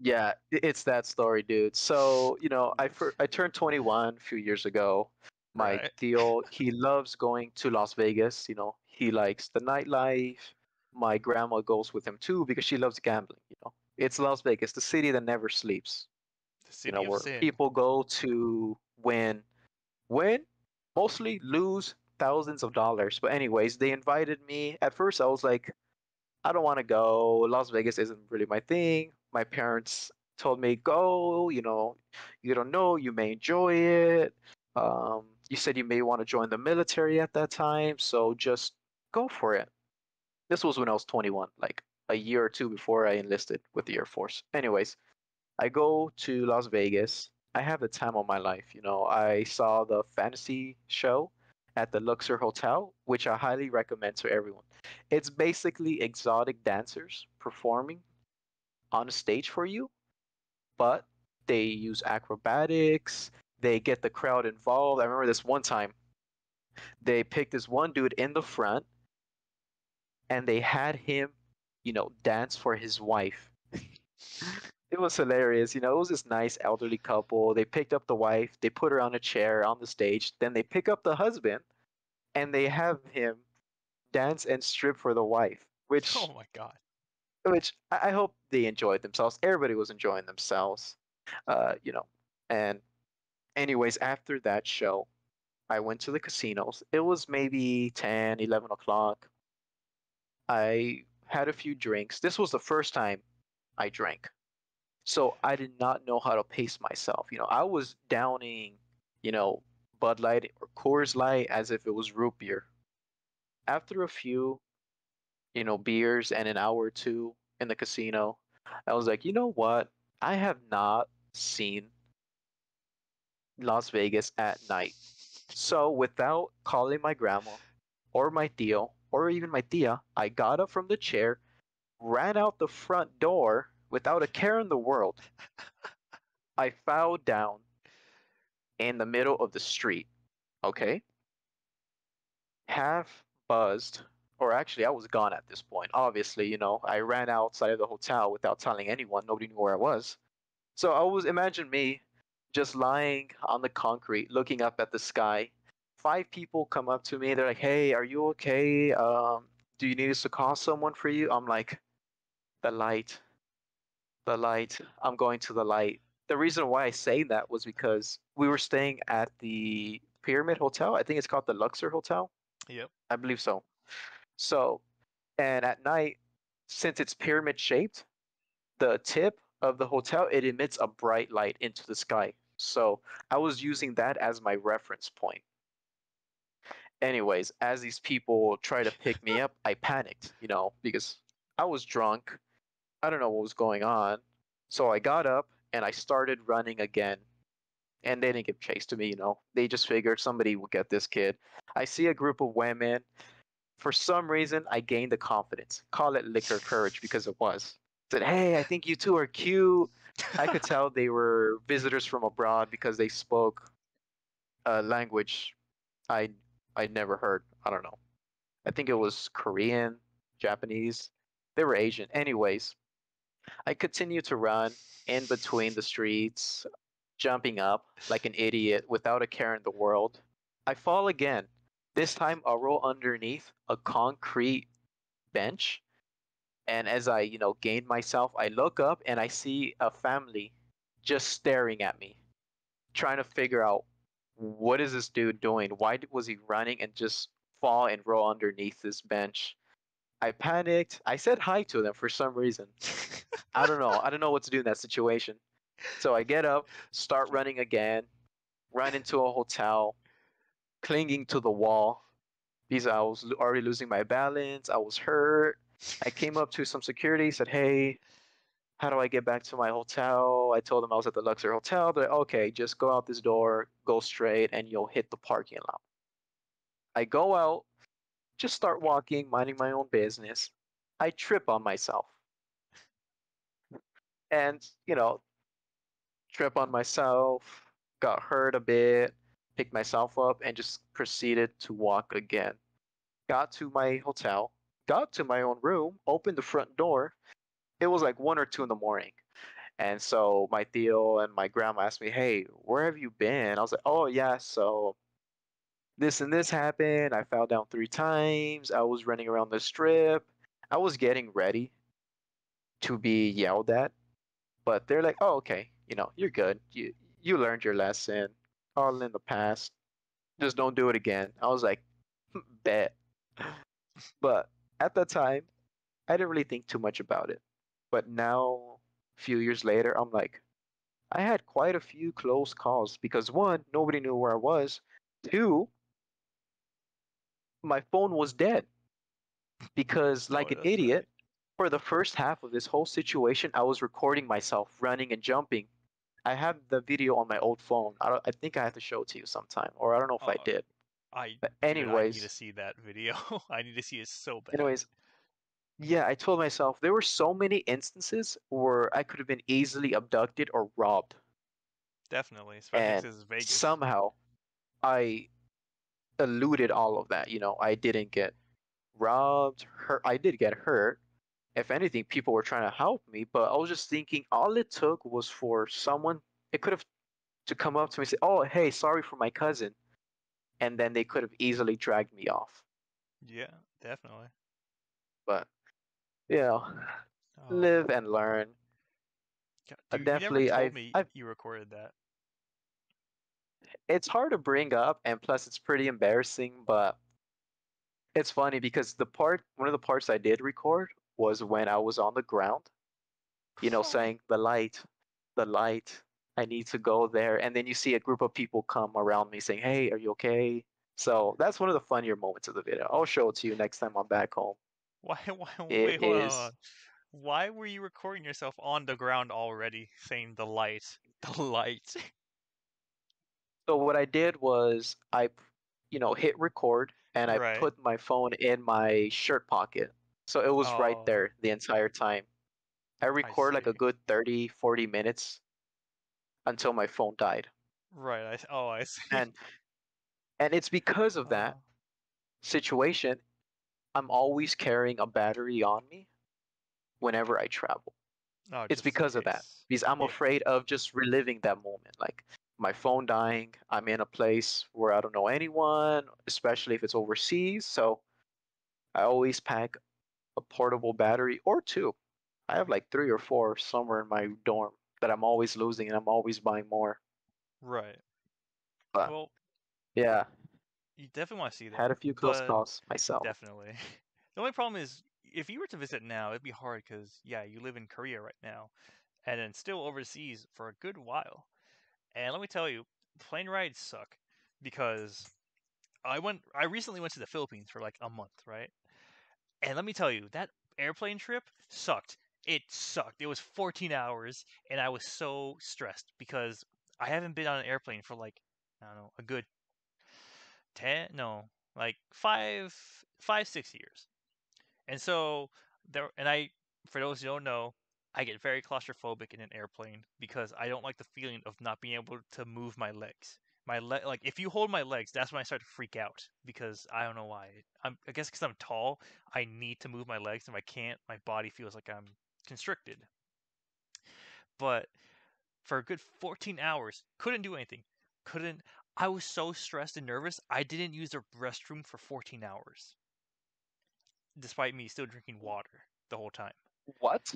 yeah, it's that story, dude. So, Oof. I turned 21 a few years ago. My Right. Theo, he loves going to Las Vegas. He likes the nightlife. My grandma goes with him too because she loves gambling. It's Las Vegas, the city that never sleeps. The city of Where sin. people go to win, mostly lose thousands of dollars. But anyways, they invited me. At first, I was like, I don't want to go. Las Vegas isn't really my thing. My parents told me, go, you don't know, you may enjoy it. You said you may want to join the military at that time, so just go for it. This was when I was 21, like a year or two before I enlisted with the Air Force. Anyways, I go to Las Vegas. I have the time of my life. I saw the fantasy show at the Luxor Hotel, which I highly recommend to everyone. It's basically exotic dancers performing on a stage for you, but they use acrobatics. They get the crowd involved. I remember this one time they picked this one dude in the front and they had him, dance for his wife. It was hilarious. It was this nice elderly couple. They picked up the wife, they put her on a chair on the stage, then they pick up the husband and they have him dance and strip for the wife, Oh which my god. I hope they enjoyed themselves. Everybody was enjoying themselves. Uh, you know. And anyways, after that show, I went to the casinos. It was maybe 10, 11 o'clock. I had a few drinks. This was the first time I drank. So I did not know how to pace myself. I was downing, you know, Bud Light or Coors Light as if it was root beer. After a few, beers and an hour or two in the casino, I was like, you know what? I have not seen Las Vegas at night. So without calling my grandma or my tío or even my tía, I got up from the chair, ran out the front door without a care in the world. I fell down in the middle of the street, okay? Half buzzed, or actually, I was gone at this point. Obviously, I ran outside of the hotel without telling anyone. Nobody knew where I was. So imagine me just lying on the concrete, looking up at the sky. 5 people come up to me. They're like, "Hey, are you okay? Do you need us to call someone for you?" I'm like, "The light, the light. I'm going to the light." The reason why I say that was because we were staying at the Pyramid Hotel. I think it's called the Luxor Hotel. Yep. I believe so. So, and at night, since it's pyramid shaped, the tip of the hotel, it emits a bright light into the sky. So I was using that as my reference point. Anyways, as these people try to pick me up, I panicked, because I was drunk. I don't know what was going on. So I got up and I started running again. And they didn't give chase to me. They just figured somebody will get this kid. I see a group of women. For some reason, I gained the confidence. Call it liquor courage because it was. Said, hey, I think you two are cute. I could tell they were visitors from abroad because they spoke a language I I never heard. I don't know. I think it was Korean, Japanese. They were Asian. Anyways, I continued to run in between the streets, jumping up like an idiot without a care in the world. I fall again. This time I roll underneath a concrete bench. And as I gain myself, I look up and I see a family just staring at me, trying to figure out what is this dude doing? Why was he running and just fall and roll underneath this bench? I panicked. I said hi to them for some reason. I don't know. I don't know what to do in that situation. So I get up, start running again, run into a hotel, clinging to the wall because I was already losing my balance. I was hurt. I came up to some security, said, hey, how do I get back to my hotel? I told them I was at the Luxor Hotel. They're like, okay, just go out this door, go straight, and you'll hit the parking lot. I go out, just start walking, minding my own business. I trip on myself. And trip on myself, got hurt a bit, picked myself up, and just proceeded to walk again. Got to my hotel, got to my own room, opened the front door. It was like 1 or 2 in the morning. And so my Theo and my grandma asked me, hey, where have you been? I was like, oh, yeah, so this and this happened. I fell down 3 times. I was running around the strip. I was getting ready to be yelled at, but they're like, oh, okay, you're good. You learned your lesson. All in the past. Just don't do it again. I was like, bet. But at that time, I didn't really think too much about it. But now, a few years later, I'm like, I had quite a few close calls because one, nobody knew where I was. Two, my phone was dead because, Oh, like an that's idiot, right. for the first half of this whole situation, I was recording myself running and jumping. I have the video on my old phone. I think I have to show it to you sometime, or I don't know if I Oh, did. But dude, I need to anyways, see that video. I need to see it so bad. anyways, yeah, I told myself there were so many instances where I could have been easily abducted or robbed, Definitely, especially and because it's Vegas. somehow I eluded all of that. I didn't get robbed, hurt. I did get hurt. If anything, people were trying to help me, but I was just thinking all it took was for someone, it could have to come up to me and say, "Oh, hey, sorry for my cousin," and then they could have easily dragged me off. Yeah, definitely. But you know, Oh, live and learn. dude, you never Definitely, told I've, me I've. you recorded that. It's hard to bring up, and plus, it's pretty embarrassing. But it's funny because one of the parts I did record was when I was on the ground, saying the light, I need to go there. And then you see a group of people come around me saying, hey, are you okay? So that's one of the funnier moments of the video. I'll show it to you next time I'm back home. Why? Why? It Wait, hold on, hold is. on. Why were you recording yourself on the ground already, saying the light, the light? So what I did was hit record and I Right. put my phone in my shirt pocket. So it was right Oh, there the entire time. I I record like a see. good 30, 40 minutes until my phone died. Right. Oh, I see. And and it's because of that Oh, situation I'm always carrying a battery on me whenever I travel. oh, It's just in because of that. case. Because I'm Yeah. afraid of just reliving that moment. Like my phone dying, I'm in a place where I don't know anyone, especially if it's overseas. So I always pack a portable battery or two. I have like 3 or 4 somewhere in my dorm that I'm always losing and I'm always buying more. Right. But Well, yeah, you definitely want to see that, had a few close but calls myself. definitely. The only problem is if you were to visit now, it'd be hard because yeah, you live in Korea right now, and then still overseas for a good while. And let me tell you, plane rides suck because I recently went to the Philippines for like a month, right? And let me tell you, that airplane trip sucked. It sucked. It was 14 hours, and I was so stressed because I haven't been on an airplane for like, I don't know, a good 10, no, like 6 years. And so there, and I, for those who don't know, I get very claustrophobic in an airplane because I don't like the feeling of not being able to move my legs. Like if you hold my legs, that's when I start to freak out because I don't know why. I guess because I'm tall, I need to move my legs. If I can't, my body feels like I'm constricted. But for a good 14 hours, couldn't do anything. Couldn't. I was so stressed and nervous. I didn't use the restroom for 14 hours, despite me still drinking water the whole time. What?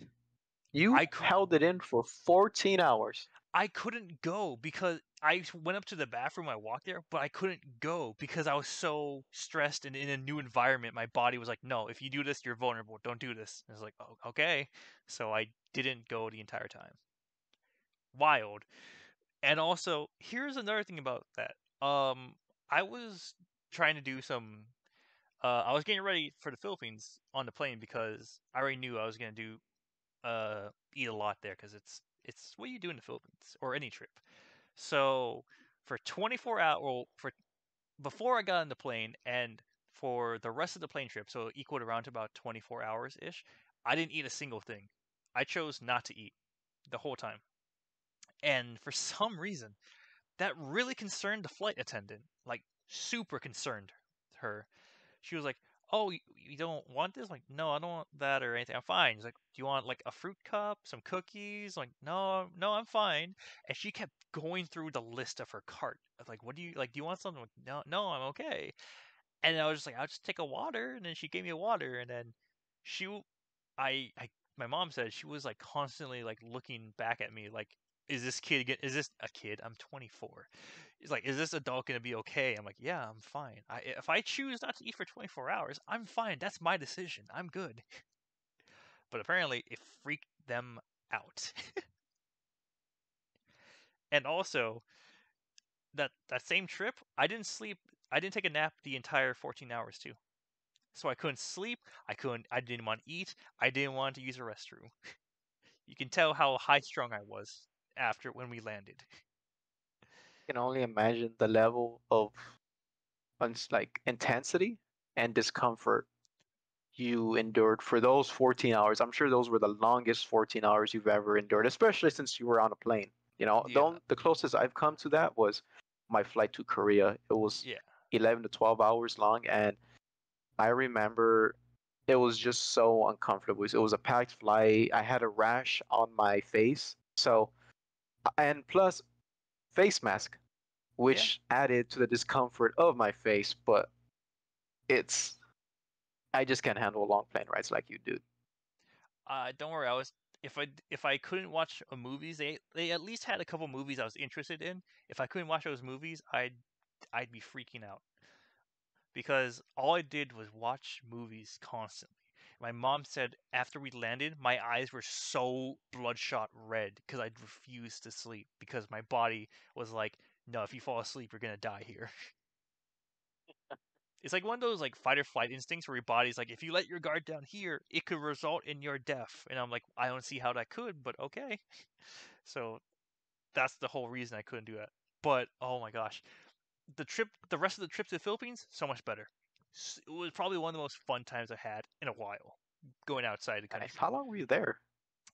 You I could held it in for 14 hours. I couldn't go because I went up to the bathroom. I walked there, but I couldn't go because I was so stressed and in a new environment. My body was like, "No, if you do this, you're vulnerable. Don't do this." And I was like, "Oh, okay." So I didn't go the entire time. Wild. And also, here's another thing about that. I was trying to do some. I was getting ready for the Philippines on the plane because I already knew I was gonna do eat a lot there because it's what you do in the Philippines or any trip. So for 24 hours, well, for before I got on the plane and for the rest of the plane trip, so it equaled around to about 24 hours ish, I didn't eat a single thing. I chose not to eat the whole time. And for some reason, that really concerned the flight attendant, like super concerned her. She was like, "Oh, you don't want this?" Like, "No, I don't want that or anything. I'm fine." She's like, "Do you want like a fruit cup, some cookies?" Like, "No, no, I'm fine." And she kept going through the list of her cart. Like, "What do you like? Do you want something?" Like, "No, no, I'm okay." And I was just like, "I'll just take a water." And then she gave me a water, and then she, I, my mom said she was like constantly like looking back at me, like, "Is this kid? Is this a kid? I'm 24. He's like, is this adult gonna be okay?" I'm like, "Yeah, I'm fine. If I choose not to eat for 24 hours, I'm fine. That's my decision. I'm good." But apparently, it freaked them out. And also, that same trip, I didn't sleep. I didn't take a nap the entire 14 hours too. So I couldn't sleep. I didn't want to eat. I didn't want to use a restroom. You can tell how high strung I was after when we landed. I can only imagine the level of like intensity and discomfort you endured for those 14 hours. I'm sure those were the longest 14 hours you've ever endured, especially since you were on a plane. You know, Yeah, the closest I've come to that was my flight to Korea. It was yeah, 11 to 12 hours long, and I remember it was just so uncomfortable. It was a packed flight. I had a rash on my face. So, and plus face mask, yeah. which added to the discomfort of my face, but it's I just can't handle long plane rides like you do. Don't worry. I was if I couldn't watch movies, they at least had a couple movies I was interested in. If I couldn't watch those movies, I'd be freaking out because all I did was watch movies constantly. My mom said after we landed, my eyes were so bloodshot red because I'd refused to sleep because my body was like, "No, if you fall asleep, you're gonna die here." It's like one of those like fight or flight instincts where your body's like, if you let your guard down here, it could result in your death. And I'm like, I don't see how that could, but okay. So that's the whole reason I couldn't do that. But oh my gosh, the rest of the trip to the Philippines, so much better. It was probably one of the most fun times I had in a while, going outside the Nice. country. How long were you there?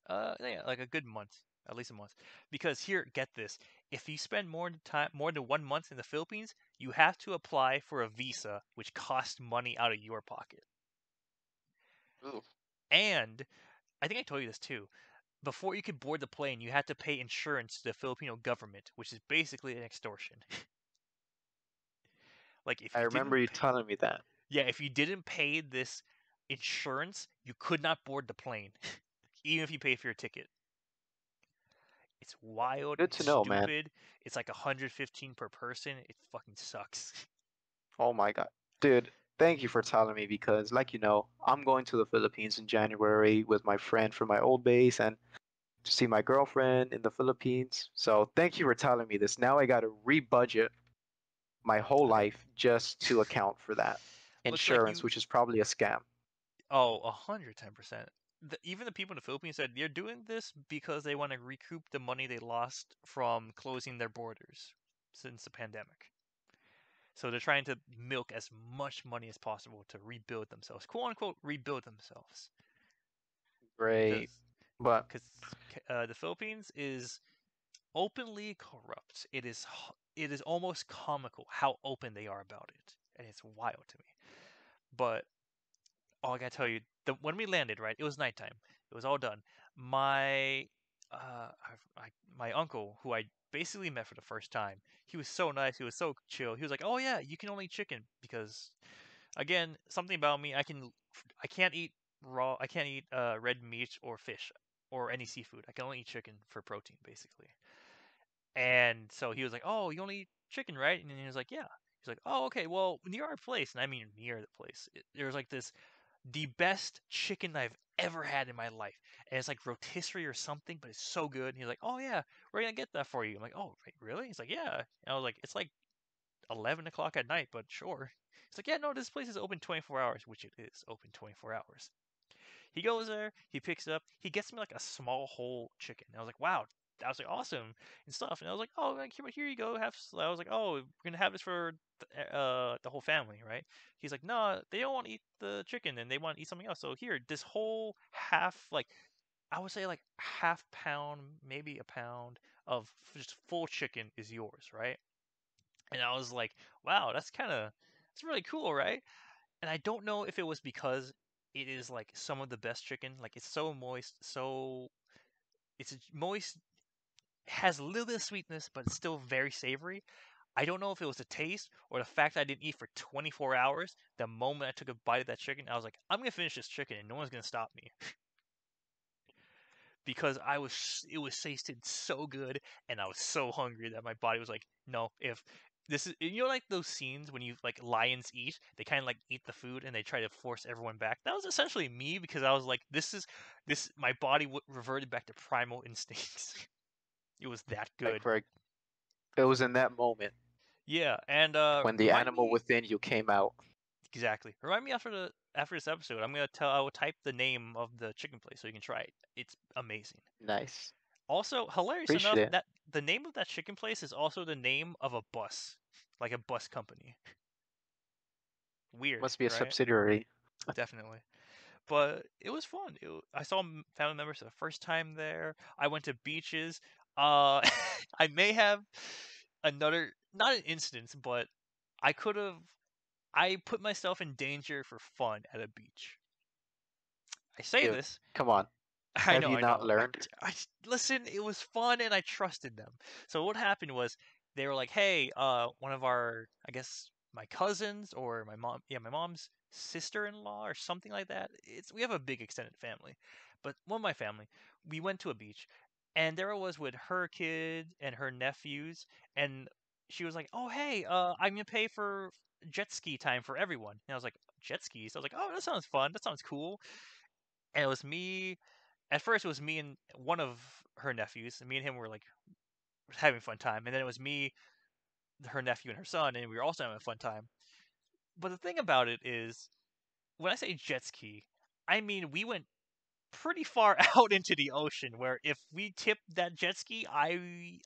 Yeah, like a good month, at least a month. Because here, get this: if you spend more than 1 month in the Philippines, you have to apply for a visa, which costs money out of your pocket. Ooh. And I think I told you this too. Before you could board the plane, you had to pay insurance to the Filipino government, which is basically an extortion. Like if I you remember didn't you pay, telling me that. yeah, if you didn't pay this insurance, you could not board the plane, even if you pay for your ticket. It's wild. Good It's to know, man. stupid. It's like 115 per person. It fucking sucks. Oh my God. Dude, thank you for telling me because, like you know, I'm going to the Philippines in January with my friend from my old base and to see my girlfriend in the Philippines. So thank you for telling me this. Now I got to re-budget my whole Okay. life just to account for that Looks like insurance, you. which is probably a scam. Oh, 110%. Even the people in the Philippines said they're doing this because they want to recoup the money they lost from closing their borders since the pandemic. So they're trying to milk as much money as possible to rebuild themselves, quote unquote, rebuild themselves, Great. because But the Philippines is openly corrupt. It is almost comical how open they are about it, and it's wild to me. But I gotta tell you, when we landed, right, it was nighttime. It was all done. My my uncle, who I basically met for the first time, he was so nice. He was so chill. He was like, "Oh yeah, you can only eat chicken because, again, something about me, I can't eat raw. I can't eat red meat or fish or any seafood. I can only eat chicken for protein, basically." And so he was like, "Oh, you only eat chicken, right?" And he was like, "Yeah." He's like, "Oh, okay. Well, near our place, and I mean near the place, there's like the best chicken I've ever had in my life. And it's like rotisserie or something, but it's so good." And he's like, "Oh yeah, we're gonna get that for you." I'm like, "Oh, wait, really?" He's like, "Yeah." And I was like, "It's like 11 o'clock at night, but sure." He's like, "Yeah, no, this place is open 24 hours," which it is open 24 hours. He goes there, he picks it up, he gets me like a small whole chicken. And I was like, "Wow." That was like awesome and stuff, and I was like, "Oh, like, here you go." I was like, "Oh, we're gonna have this for the whole family, right?" He's like, "No, they don't want to eat the chicken, and they want to eat something else. So here, this whole half, like I would say, like half pound, maybe a pound of just full chicken is yours, right?" And I was like, "Wow, that's really cool, right?" And I don't know if it was because it is like some of the best chicken. Like it's so moist, it's moist, has a little bit of sweetness, but it's still very savory. I don't know if it was the taste or the fact that I didn't eat for 24 hours. The moment I took a bite of that chicken, I was like, "I'm gonna finish this chicken, and no one's gonna stop me," because it was tasted so good, and I was so hungry that my body was like, "No, if this is, like those scenes when you like lions eat, they kind of like eat the food and they try to force everyone back." That was essentially me, because I was like, my body reverted back to primal instincts. It was that like good. for it was in that moment Yeah, and when the remind animal me within you came out. exactly. Remind me after this episode. I will type the name of the chicken place so you can try it. It's amazing. Nice. Also, hilarious enough, Appreciate it. that the name of that chicken place is also the name of a bus, like a bus company. Weird, Must be a right? subsidiary. Definitely. But it was fun. I saw family members for the first time there. I went to beaches. I may have another, not an instance, but I could have. I put myself in danger for fun at a beach. I say Dude, this. come on. I Have know, you I not know. learned? Listen. It was fun, and I trusted them. So what happened was they were like, "Hey, one of our, I guess, my cousins or my mom's sister-in-law or something like that. We have a big extended family, but one of my family, we went to a beach, and there I was with her kid and her nephews, and she was like, "Oh, hey, I'm gonna pay for jet ski time for everyone." And I was like, "Jet skis?" I was like, "Oh, that sounds fun. That sounds cool." And it was me. At first, it was me and one of her nephews. And me and him were like having a fun time, and then it was me, her nephew, and her son, and we were also having a fun time. But the thing about it is, when I say jet ski, I mean we went pretty far out into the ocean. Where if we tipped that jet ski,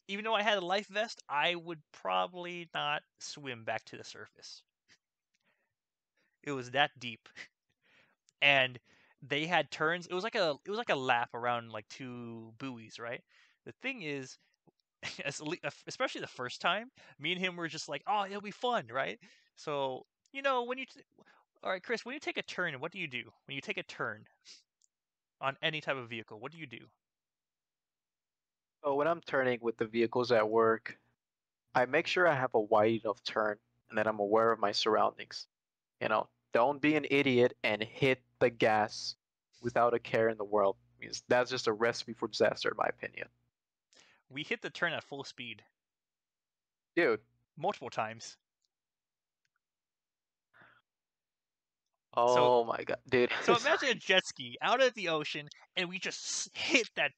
even though I had a life vest, I would probably not swim back to the surface. It was that deep, and they had turns. It was like a lap around like two buoys, right? The thing is, especially the first time, me and him were just like, "Oh, it'll be fun, right?" So, all right, Chris, when you take a turn, what do you do? When you take a turn on any type of vehicle, what do you do? So when I'm turning with the vehicles at work, I make sure I have a wide enough turn and that I'm aware of my surroundings. Don't be an idiot and hit the gas without a care in the world. Because that's just a recipe for disaster, in my opinion. We hit the turn at full speed Dude, multiple times. So, oh my god, dude. so imagine Sorry. a jet ski out of the ocean, and we just hit that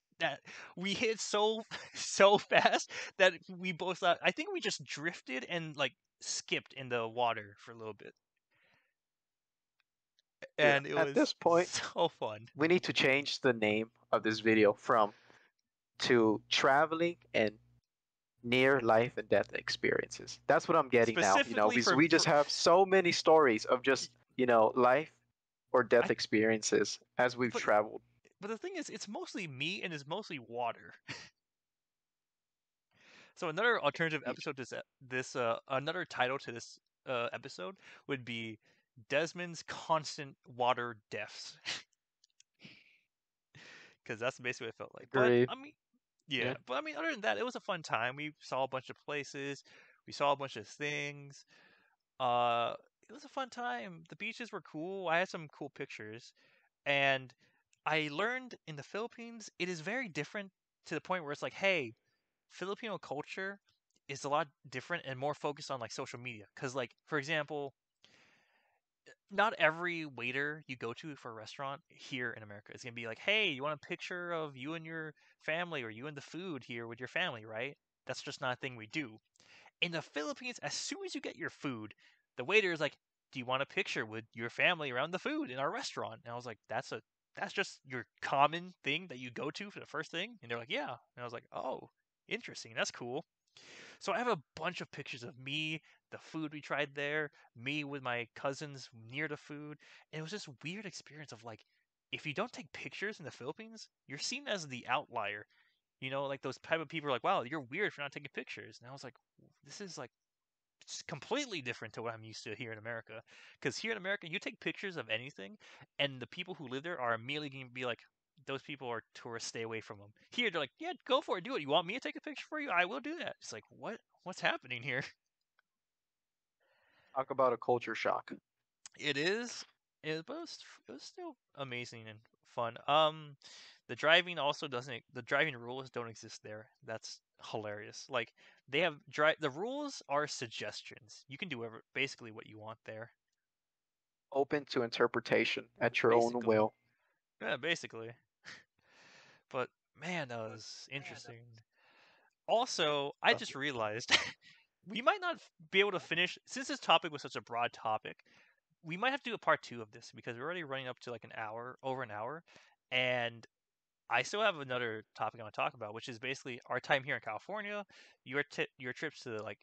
we hit so so fast that we both thought, I think we just drifted and like skipped in the water for a little bit, Yeah. and it At was this point, so fun. we need to change the name of this video from to traveling and near life and death experiences. That's what I'm getting now, Specifically because we just for have so many stories of just, life or death I experiences as we've but traveled. but the thing is, it's mostly me and it's mostly water. So another alternative Y- episode to this another title to this episode would be Desmond's constant water deaths, because that's basically what it felt like. But Agreed. I mean, yeah. Yeah. But I mean, other than that, it was a fun time. We saw a bunch of places. We saw a bunch of things. Uh, it was a fun time. The beaches were cool. I had some cool pictures, and I learned in the Philippines it is very different to the point where it's like, hey, Filipino culture is a lot different and more focused on like social media. Because like, for example, not every waiter you go to for a restaurant here in America is gonna be like, "Hey, you want a picture of you and your family or you and the food here with your family?" Right? That's just not a thing we do. In the Philippines, as soon as you get your food, the waiter is like, "Do you want a picture with your family around the food in our restaurant?" And I was like, That's just your common thing that you go to for the first thing." And they're like, "Yeah." And I was like, "Oh, interesting. That's cool." So I have a bunch of pictures of me, the food we tried there, me with my cousins near the food, and it was this weird experience of like, if you don't take pictures in the Philippines, you're seen as the outlier. Like those type of people are like, "Wow, you're weird for not taking pictures." And I was like, "This is like it's completely different to what I'm used to here in America." Because here in America, you take pictures of anything, and the people who live there are immediately going to be like, "Those people are tourists. Stay away from them." Here, they're like, "Yeah, go for it. Do it. You want me to take a picture for you? I will do that." It's like, what? What's happening here? Talk about a culture shock. It is, but it was still amazing and fun. The driving also doesn't. The driving rules don't exist there. That's hilarious. Like they have the rules are suggestions. You can do basically what you want there. Open to interpretation at your own Basically. will. Yeah, basically. But man, that was interesting. Also, I Uh, just realized we might not be able to finish since this topic was such a broad topic. We might have to do a part two of this because we're already running up to like an hour, over an hour, and I still have another topic I want to talk about, which is basically our time here in California, your trips to like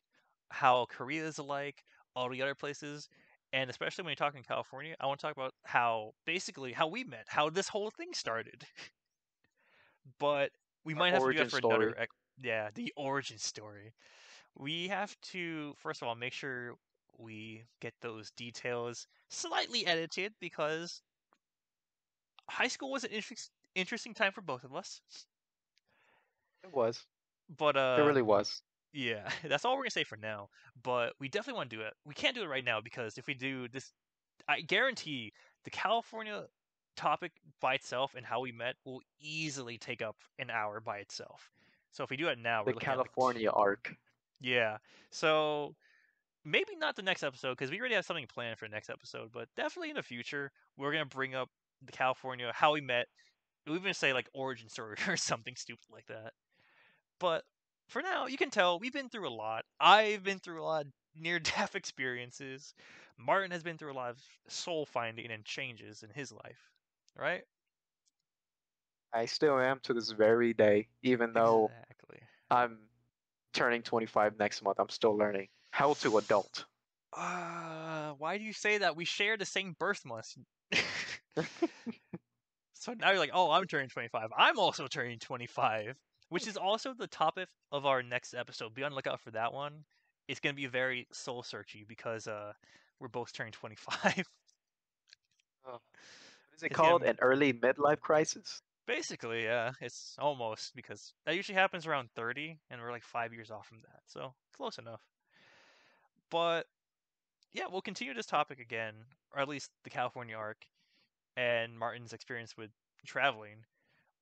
how Korea is like, all the other places, and especially when you're talking California, I want to talk about how basically how we met, how this whole thing started. But we our might have to do that origin for another. story. Yeah, the origin story. We have to first of all make sure we get those details slightly edited because high school was an interesting time for both of us. It was. But It really was. yeah, that's all we're gonna say for now. But we definitely want to do it. We can't do it right now because if we do this, I guarantee the California topic by itself and how we met will easily take up an hour by itself. So if we do it now, The we're looking at like California arc. yeah. So maybe not the next episode because we already have something planned for the next episode, but definitely in the future we're gonna bring up the California how we met. We're even say like origin story or something stupid like that. But for now, you can tell we've been through a lot. I've been through a lot of near death experiences. Martin has been through a lot of soul finding and changes in his life. Right? I still am to this very day, even though Exactly. I'm turning 25 next month. I'm still learning how to adult. Why do you say that? We share the same birth month. So now you're like, oh, I'm turning 25. I'm also turning 25, which is also the topic of our next episode. Be on the lookout for that one. It's gonna be very soul searchy because we're both turning 25. Oh, what is it It's gonna called? An early midlife crisis? basically, yeah, it's almost because that usually happens around 30, and we're like 5 years off from that, so close enough. But yeah, we'll continue this topic again, or at least the California arc and Martin's experience with traveling.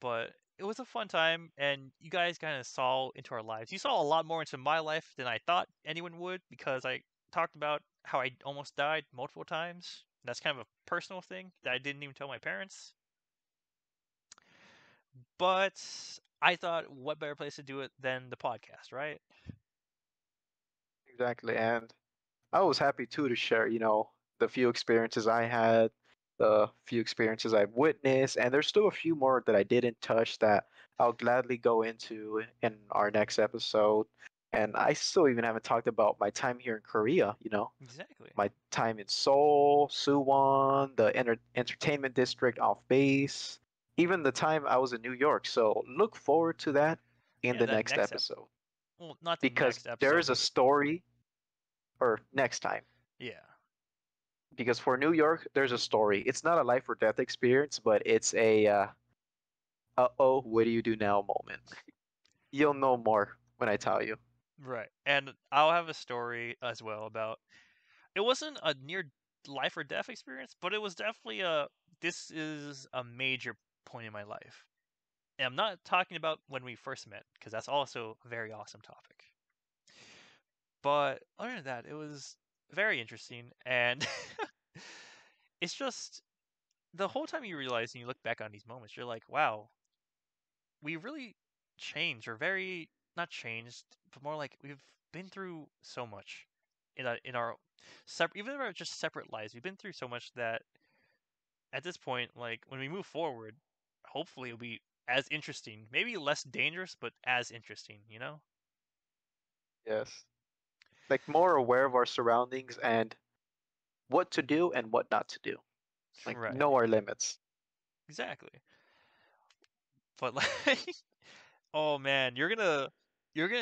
But it was a fun time, and you guys kind of saw into our lives. You saw a lot more into my life than I thought anyone would because I talked about how I almost died multiple times. That's kind of a personal thing that I didn't even tell my parents. But I thought, what better place to do it than the podcast, right? Exactly. And I was happy too to share, the few experiences I had, the few experiences I've witnessed, and there's still a few more that I didn't touch that I'll gladly go into in our next episode. And I still even haven't talked about my time here in Korea, Exactly. my time in Seoul, Suwon, the entertainment district off base, even the time I was in New York. So look forward to that in Yeah, the that next next episode well, not the because next episode, there's a but story, or next time. yeah. Because for New York, there's a story. It's not a life or death experience, but it's a uh-oh, what do you do now moment. You'll know more when I tell you. Right. And I'll have a story as well about it wasn't a near life or death experience, but it was definitely this is a major point in my life. And I'm not talking about when we first met, because that's also a very awesome topic. But other than that, it was very interesting, and it's just the whole time you realize and you look back on these moments, you're like, wow, we really changed, or very not changed, but more like we've been through so much in our separate, even in our just separate lives. We've been through so much that at this point, like when we move forward, hopefully it'll be as interesting, maybe less dangerous, but as interesting. You know? Yes. Like more aware of our surroundings and what to do and what not to do. Like Right. know our limits. Exactly. But like, oh man, you're gonna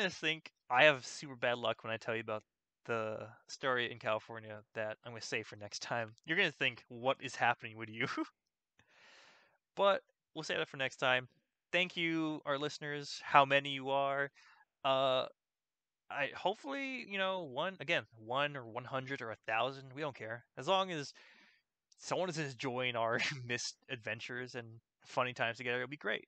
think I have super bad luck when I tell you about the story in California that I'm gonna say for next time. You're gonna think, what is happening with you? But we'll save that for next time. Thank you, our listeners, how many you are. Uh, I hopefully one or 100 or 1,000. We don't care as long as someone is enjoying our missed adventures and funny times together. It'll be great.